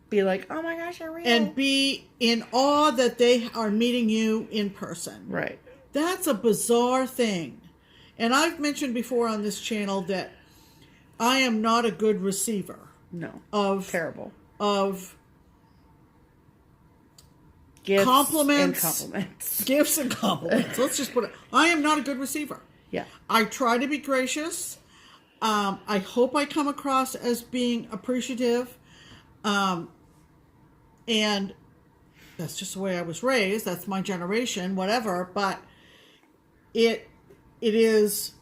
S1: be like, oh my gosh, you're real.
S2: And be in awe that they are meeting you in person.
S1: Right.
S2: That's a bizarre thing. And I've mentioned before on this channel that I am not a good receiver.
S1: No.
S2: Terrible. Of
S1: gifts
S2: compliments.
S1: And compliments.
S2: Gifts and compliments. Let's just put it. I am not a good receiver.
S1: Yeah.
S2: I try to be gracious. I hope I come across as being appreciative. And that's just the way I was raised. That's my generation, whatever. But it is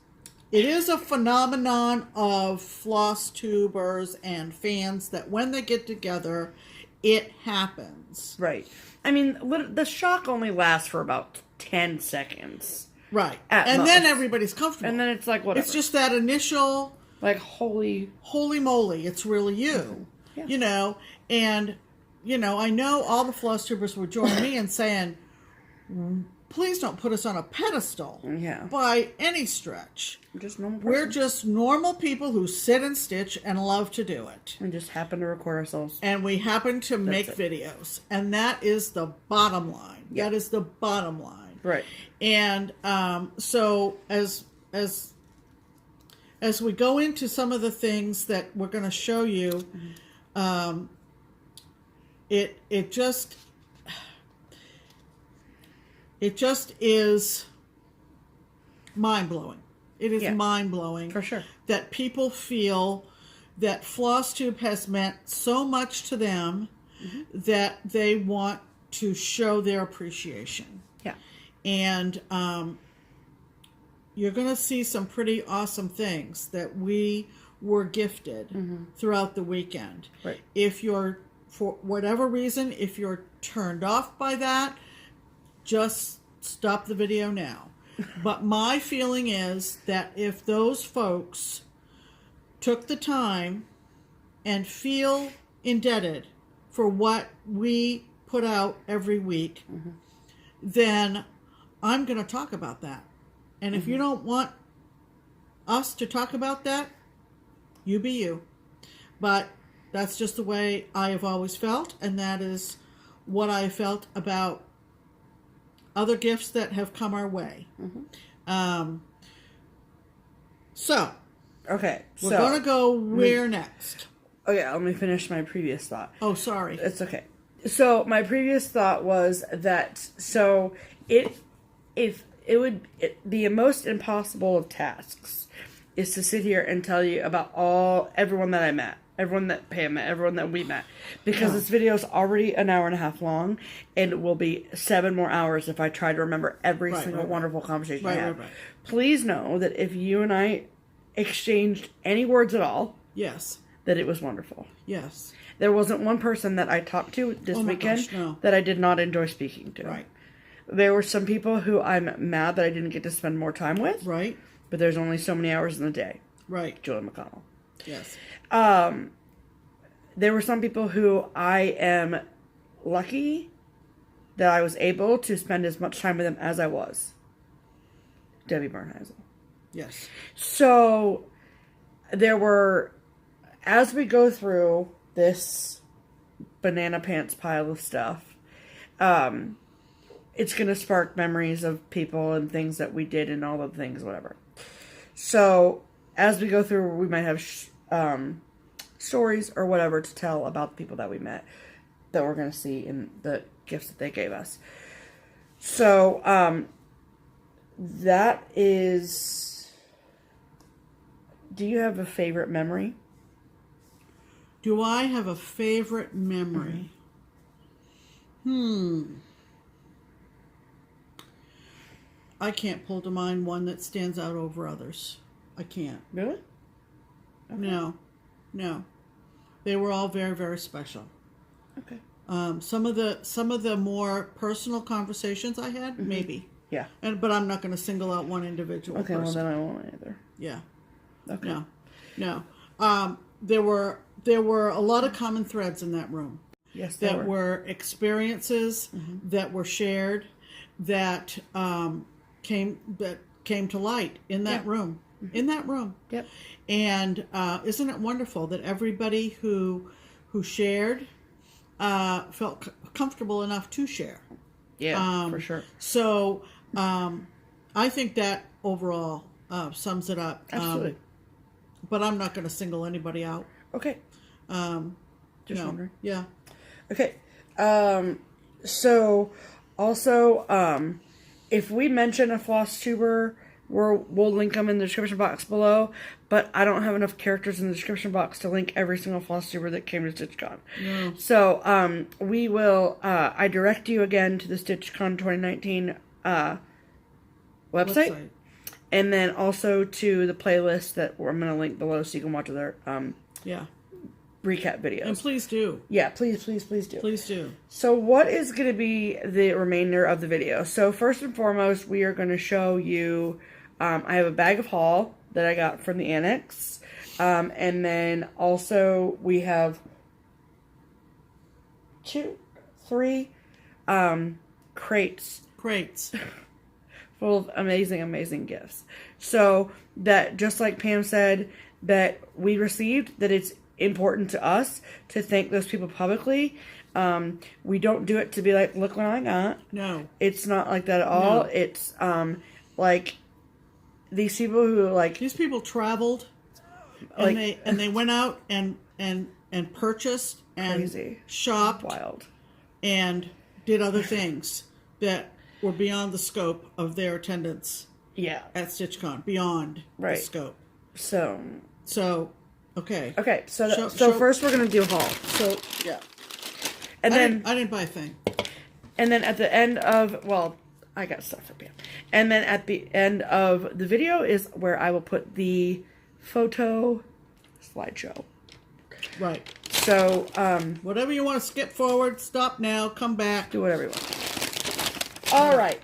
S2: a phenomenon of floss tubers and fans that when they get together, it happens.
S1: Right. I mean, the shock only lasts for about 10 seconds.
S2: Right. And then everybody's comfortable.
S1: And then it's like, whatever.
S2: It's just that initial...
S1: Like, holy
S2: moly, it's really you.
S1: Yeah.
S2: You know, and, you know, I know all the floss tubers would join me in saying, please don't put us on a pedestal by any stretch. We're just normal people who sit and stitch and love to do it.
S1: We just happen to record ourselves.
S2: And we happen to make videos. And that is the bottom line. Yeah. That is the bottom line.
S1: Right. And
S2: so as we go into some of the things that we're going to show you, it just is mind-blowing. It is mind-blowing.
S1: For sure.
S2: That people feel that FlossTube has meant so much to them that they want to show their appreciation.
S1: Yeah.
S2: And you're going to see some pretty awesome things that we were gifted throughout the weekend.
S1: Right.
S2: If you're, for whatever reason, if you're turned off by that, just stop the video now. But my feeling is that if those folks took the time and feel indebted for what we put out every week, then I'm going to talk about that. And if you don't want us to talk about that, you be you. But that's just the way I have always felt, and that is what I felt about other gifts that have come our way.
S1: Okay.
S2: We're going to go where next?
S1: Okay, let me finish my previous thought.
S2: Oh, sorry.
S1: It's okay. So my previous thought was that the most impossible of tasks is to sit here and tell you about everyone that I met, everyone that Pam met, everyone that we met, because this video is already an hour and a half long, and it will be 7 more hours if I try to remember every single wonderful conversation I had. Please know that if you and I exchanged any words at all, that it was wonderful.
S2: Yes.
S1: There wasn't one person that I talked to this weekend that I did not enjoy speaking to.
S2: Right.
S1: There were some people who I'm mad that I didn't get to spend more time with.
S2: Right.
S1: But there's only so many hours in the day.
S2: Right.
S1: Julie McConnell.
S2: Yes.
S1: There were some people who I am lucky that I was able to spend as much time with them as I was. Debbie Bernheisel.
S2: Yes.
S1: So there were, as we go through this banana pants pile of stuff, it's going to spark memories of people and things that we did and all the things, whatever. So as we go through, we might have stories or whatever to tell about the people that we met that we're going to see in the gifts that they gave us. So that is... Do you have a favorite memory?
S2: Do I have a favorite memory? I can't pull to mind one that stands out over others. I can't.
S1: Really? Okay.
S2: No. They were all very, very special.
S1: Okay.
S2: Some of the more personal conversations I had, maybe.
S1: Yeah.
S2: But I'm not going to single out one individual person.
S1: Well then I won't either.
S2: Yeah.
S1: Okay.
S2: No. There were a lot of common threads in that room.
S1: Yes,
S2: that were experiences that were shared, that came to light in that room. In that room.
S1: Yep.
S2: And isn't it wonderful that everybody who shared felt comfortable enough to share?
S1: Yeah, for sure.
S2: So I think that overall sums it up.
S1: Absolutely.
S2: But I'm not going to single anybody out.
S1: Okay. Just wondering.
S2: Yeah.
S1: Okay. So also, if we mention a floss tuber, we'll link them in the description box below. but I don't have enough characters in the description box to link every single FlossTuber that came to StitchCon.
S2: No.
S1: So, we will, I direct you again to the StitchCon 2019 website. And then also to the playlist that I'm going to link below so you can watch their recap videos.
S2: And please do.
S1: Yeah, please do.
S2: Please do.
S1: So what is going to be the remainder of the video? So first and foremost, we are going to show you, I have a bag of haul that I got from the Annex. And then also we have 3 crates. Full of amazing gifts. So that, just like Pam said, that we received, that it's important to us to thank those people publicly. We don't do it to be like, look what I got.
S2: No.
S1: It's not like that at all. No. It's like these people who like...
S2: These people traveled and they went out and purchased and shopped. Wild. And did other things that were beyond the scope of their attendance.
S1: Yeah.
S2: At StitchCon. Beyond the scope.
S1: So,
S2: okay.
S1: Okay, so first we're going to do haul. So,
S2: yeah.
S1: And
S2: I didn't buy a thing.
S1: And then at the end of, well, I got stuff for Pam. And then at the end of the video is where I will put the photo slideshow.
S2: Right.
S1: So,
S2: whatever you want to skip forward, stop now, come back.
S1: Do whatever you want. All right.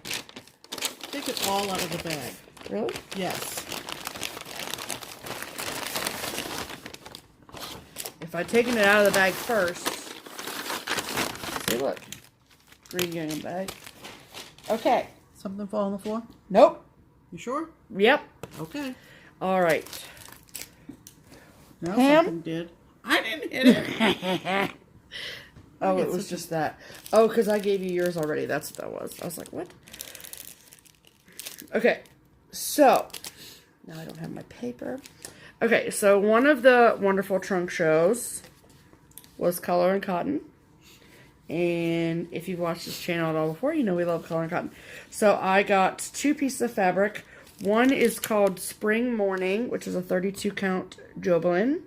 S2: Take it all out of the bag.
S1: Really?
S2: Yes.
S1: If I'd taken it out of the bag first. See, look. Green gingham bag. Okay.
S2: Something fall on the floor?
S1: Nope.
S2: You sure?
S1: Yep.
S2: Okay.
S1: All right.
S2: No, something did. I didn't hit it.
S1: Oh, it was just that. Oh, because I gave you yours already. That's what that was. I was like, what? Okay. So, now I don't have my paper. Okay, so one of the wonderful trunk shows was Color and Cotton. And if you've watched this channel at all before, you know we love Color and Cotton. So I got 2 pieces of fabric. One is called Spring Morning, which is a 32 count Jobelin.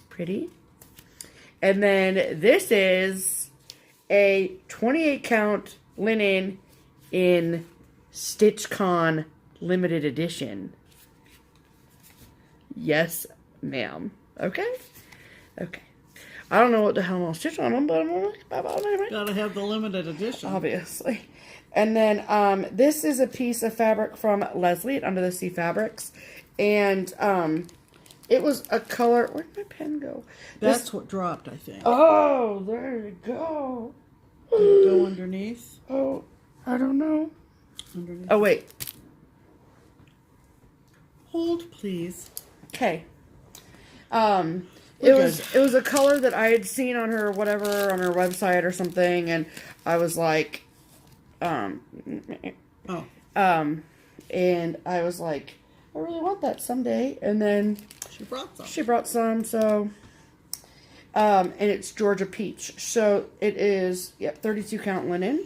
S1: Pretty. And then this is a 28 count linen in StitchCon limited edition. Yes, ma'am. Okay? Okay. I don't know what the hell I'll stitch on them, but I'm going to about it anyway.
S2: Gotta have the limited edition.
S1: Obviously. And then this is a piece of fabric from Leslie at Under the Sea Fabrics. And it was a color... Where'd my pen go?
S2: That's what dropped, I think.
S1: Oh, there you go.
S2: Did it go underneath?
S1: Oh, I don't know.
S2: Underneath.
S1: Oh, wait.
S2: Hold, please.
S1: Okay. It was a color that I had seen on her whatever, on her website or something, and I was like, and I was like, I really want that someday. And then
S2: she brought some.
S1: So, and it's Georgia Peach. So it is, 32 count linen.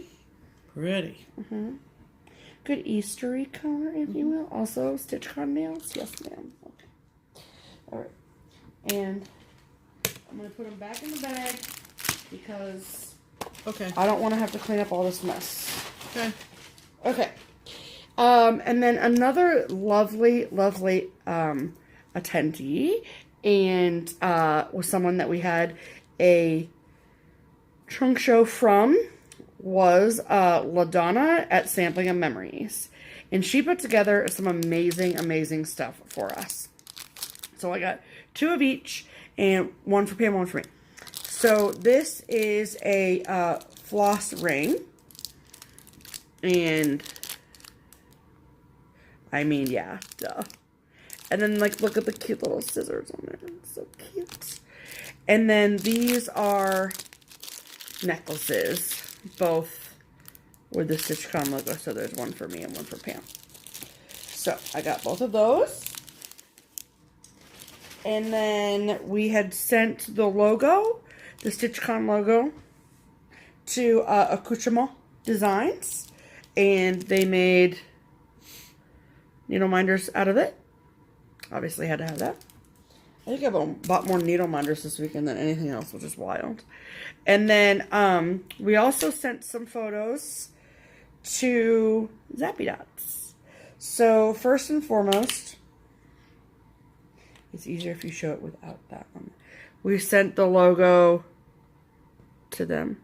S2: Pretty.
S1: Mm-hmm. Good Eastery color, if you will. Also, StitchCon nails. Yes, ma'am. Okay. All right. And I'm going to put them back in the bag because I don't want to have to clean up all this mess.
S2: Okay.
S1: Okay. And then another lovely, lovely attendee and was someone that we had a trunk show from was LaDonna at Sampling of Memories. And she put together some amazing, amazing stuff for us. So I got 2 of each, and one for Pam, one for me. So this is a floss ring. And, I mean, yeah, duh. And then, like, look at the cute little scissors on there. It's so cute. And then these are necklaces. Both with the StitchCon logo. So there's one for me and one for Pam. So I got both of those. And then we had sent the logo, the StitchCon logo, to Accoutrement Designs. And they made needle minders out of it. obviously had to have that. I think I bought more needle minders this weekend than anything else, which is wild. And then we also sent some photos to Zappy Dots. So first and foremost, it's easier if you show it without that one. We sent the logo to them.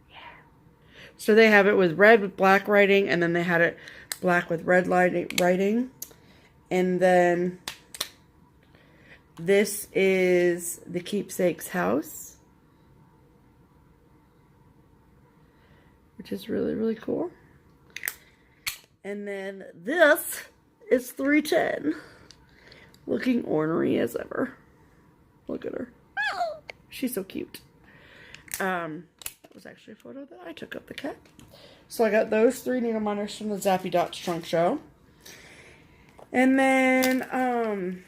S1: Yeah. So they have it with red with black writing, and then they had it black with red writing. And then this is the Keepsakes house, which is really, really cool. And then this is 310, looking ornery as ever. Look at her. She's so cute. That was actually a photo that I took of the cat. So I got those 3 needle minders from the Zappy Dots trunk show. And then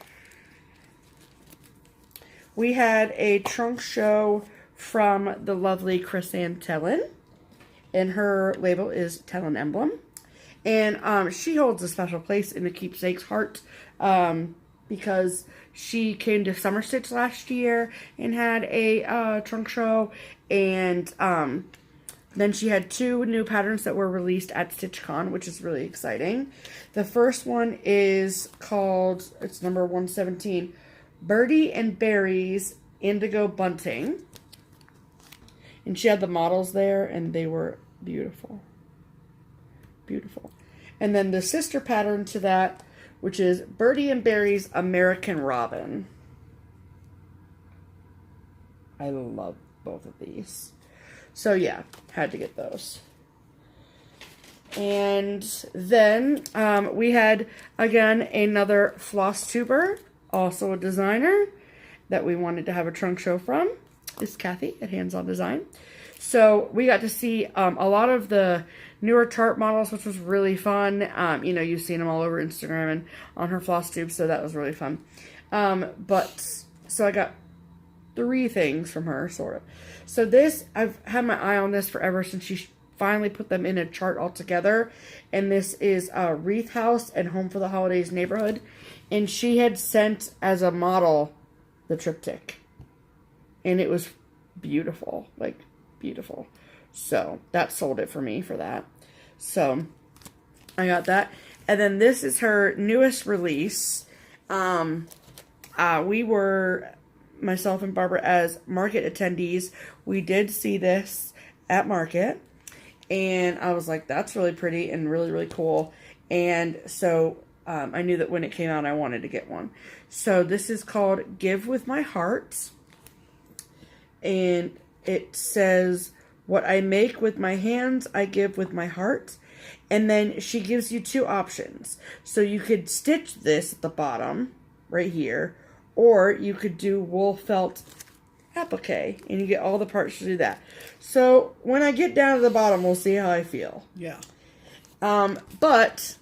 S1: we had a trunk show from the lovely Chris Ann Tellin, and her label is Tellin Emblem. And she holds a special place in the Keepsakes heart because she came to Summer Stitch last year and had a trunk show, and then she had 2 new patterns that were released at StitchCon, which is really exciting. The first one is called, it's number 117, Birdie and Berries Indigo Bunting. And she had the models there, and they were beautiful. Beautiful. And then the sister pattern to that, which is Birdie and Berries American Robin. I love both of these. So yeah, had to get those. And then we had, again, another floss tuber, also a designer, that we wanted to have a trunk show from. Is Kathy at Hands On Design. So we got to see a lot of the newer chart models, which was really fun. You know, you've seen them all over Instagram and on her floss tube, so that was really fun. So I got 3 things from her, sort of. So this, I've had my eye on this forever since she finally put them in a chart all together. And this is Wreath House and Home for the Holidays Neighborhood. And she had sent as a model the triptych. And it was beautiful, like beautiful. So that sold it for me for that. So I got that. And then this is her newest release. We were, myself and Barbara, as market attendees, we did see this at market. And I was like, that's really pretty and really, really cool. And so I knew that when it came out, I wanted to get one. So this is called Give With My Heart. And it says, what I make with my hands, I give with my heart. And then she gives you 2 options. So you could stitch this at the bottom, right here. Or you could do wool felt applique. And you get all the parts to do that. So when I get down to the bottom, we'll see how I feel.
S2: Yeah.
S1: But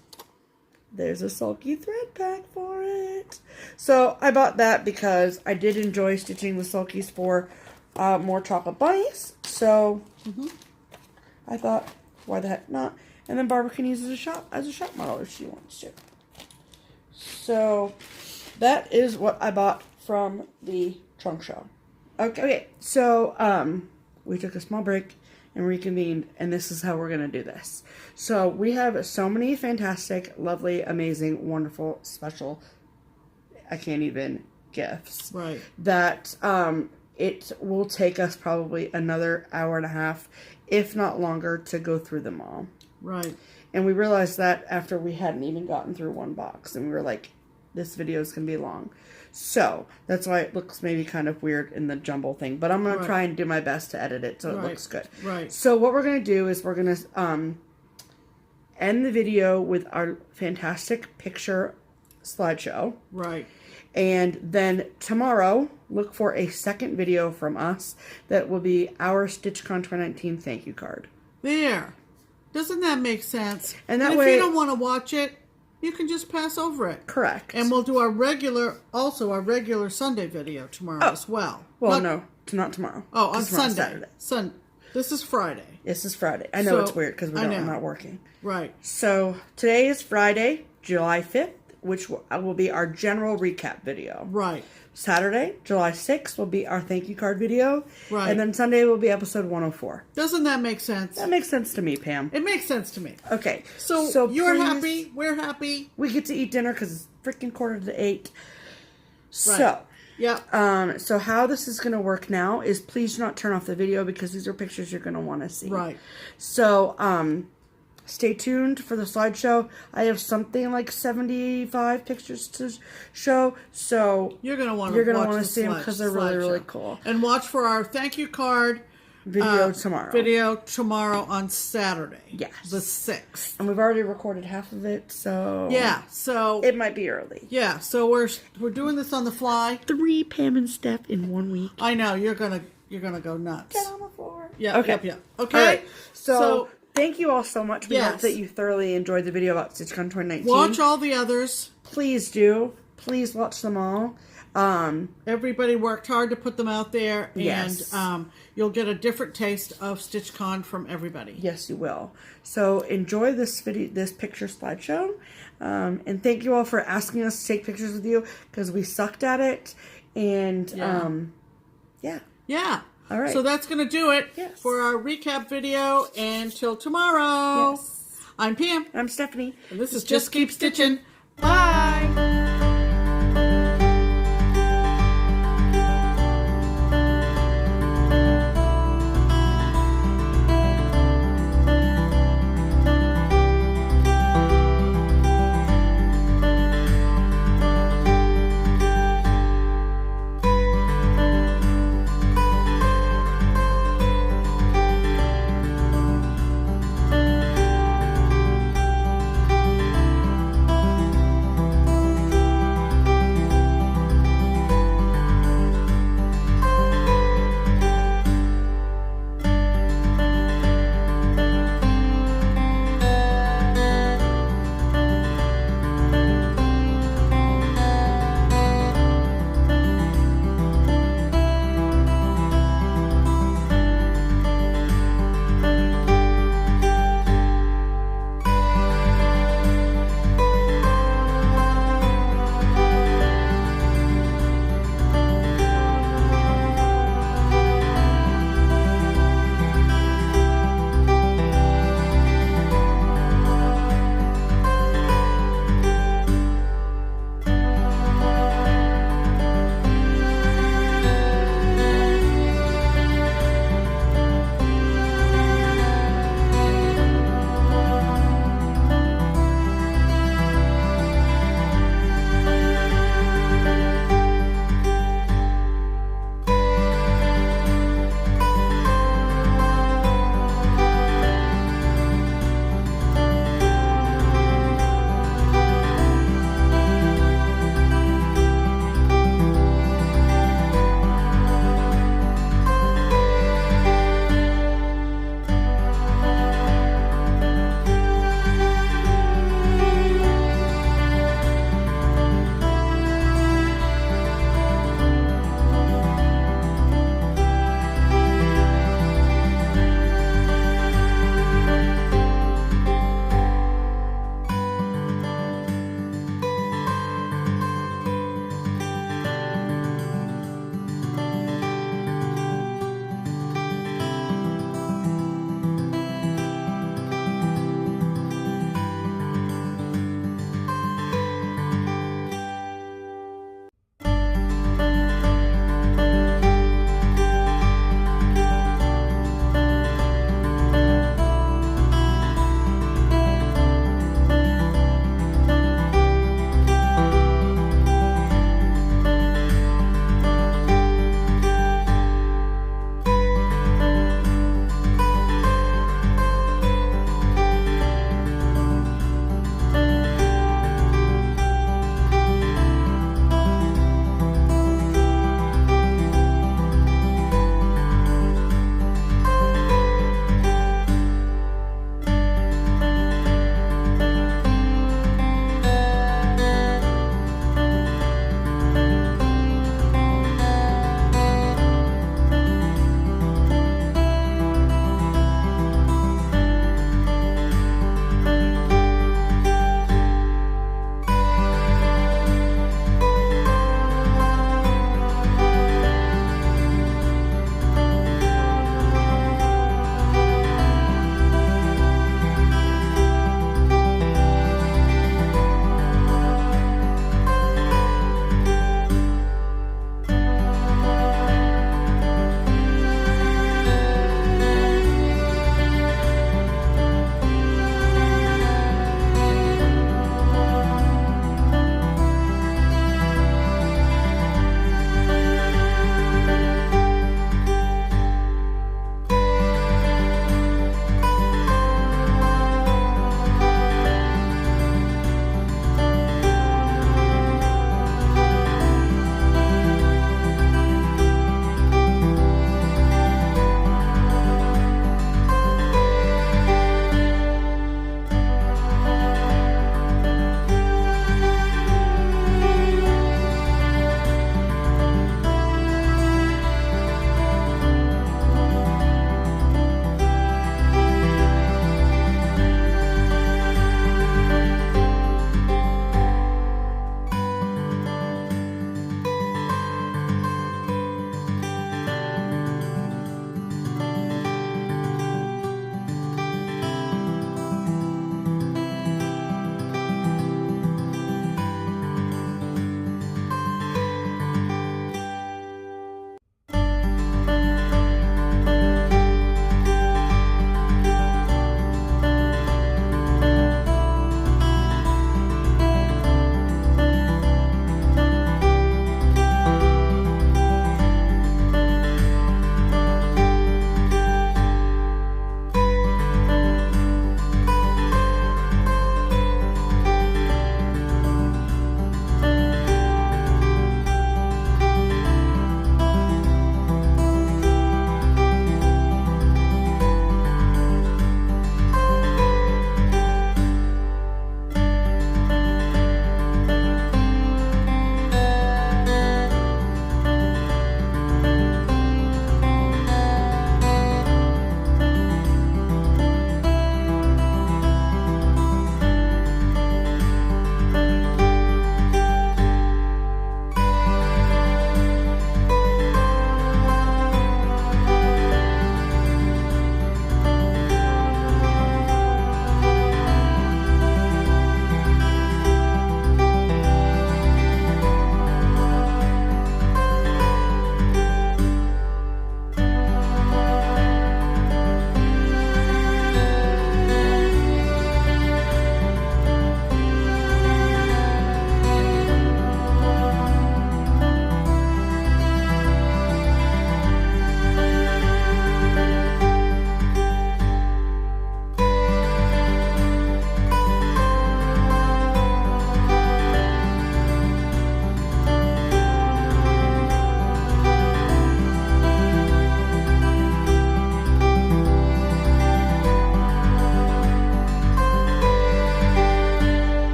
S1: there's a sulky thread pack for it. So I bought that because I did enjoy stitching the sulkies for more chocolate bunnies. So I thought, why the heck not? And then Barbara can use it as a shop model if she wants to. So that is what I bought from the trunk show. Okay, so we took a small break and reconvened, and this is how we're going to do this. So we have so many fantastic, lovely, amazing, wonderful, special, I can't even, gifts.
S2: Right.
S1: That it will take us probably another hour and a half, if not longer, to go through them all.
S2: Right.
S1: And we realized that after we hadn't even gotten through one box. And we were like, this video is going to be long. So that's why it looks maybe kind of weird in the jumble thing. But I'm going to try and do my best to edit it so it looks good.
S2: Right.
S1: So what we're going to do is we're going to end the video with our fantastic picture slideshow.
S2: Right.
S1: And then tomorrow, look for a second video from us that will be our StitchCon 2019 thank you card.
S2: There. Doesn't that make sense?
S1: And that
S2: if
S1: way,
S2: you don't want to watch it, you can just pass over it.
S1: Correct.
S2: And we'll do our regular Sunday video tomorrow as well.
S1: Well, no, not tomorrow.
S2: Oh, on Sunday. This is Friday.
S1: This is Friday. I know it's weird because I'm not working.
S2: Right.
S1: So today is Friday, July 5th. which will be our general recap video.
S2: Right.
S1: Saturday, July 6th, will be our thank you card video.
S2: Right.
S1: And then Sunday will be episode 104.
S2: Doesn't that make sense?
S1: That makes sense to me, Pam.
S2: It makes sense to me.
S1: Okay.
S2: So you're happy. We're happy.
S1: We get to eat dinner because it's freaking 7:45.
S2: Right.
S1: So.
S2: Yeah.
S1: So how this is going to work now is please do not turn off the video because these are pictures you're going to want to see.
S2: Right.
S1: So, stay tuned for the slideshow. I have something like 75 pictures to show. So
S2: you're going to want to
S1: see them because they're really, really cool.
S2: And watch for our thank you card
S1: video tomorrow.
S2: Video tomorrow on Saturday.
S1: Yes.
S2: The 6th.
S1: And we've already recorded half of it, so
S2: yeah, so
S1: it might be early.
S2: Yeah, so we're doing this on the fly.
S1: 3 Pam and Steph in 1 week.
S2: I know you're gonna go nuts.
S1: Get on the floor.
S2: Yeah.
S1: Okay.
S2: Yeah. Okay.
S1: All right. So thank you all so much. We
S2: yes.
S1: hope that you thoroughly enjoyed the video about StitchCon 2019.
S2: Watch all the others.
S1: Please do. Please watch them all.
S2: Everybody worked hard to put them out there,
S1: yes.
S2: and you'll get a different taste of StitchCon from everybody.
S1: Yes, you will. So enjoy this picture slideshow, and thank you all for asking us to take pictures with you because we sucked at it, and
S2: yeah.
S1: All right.
S2: So that's gonna do it
S1: yes.
S2: for our recap video. Until tomorrow.
S1: Yes.
S2: I'm Pam.
S1: I'm Stephanie.
S2: And this is Just Keep Stitching. Bye.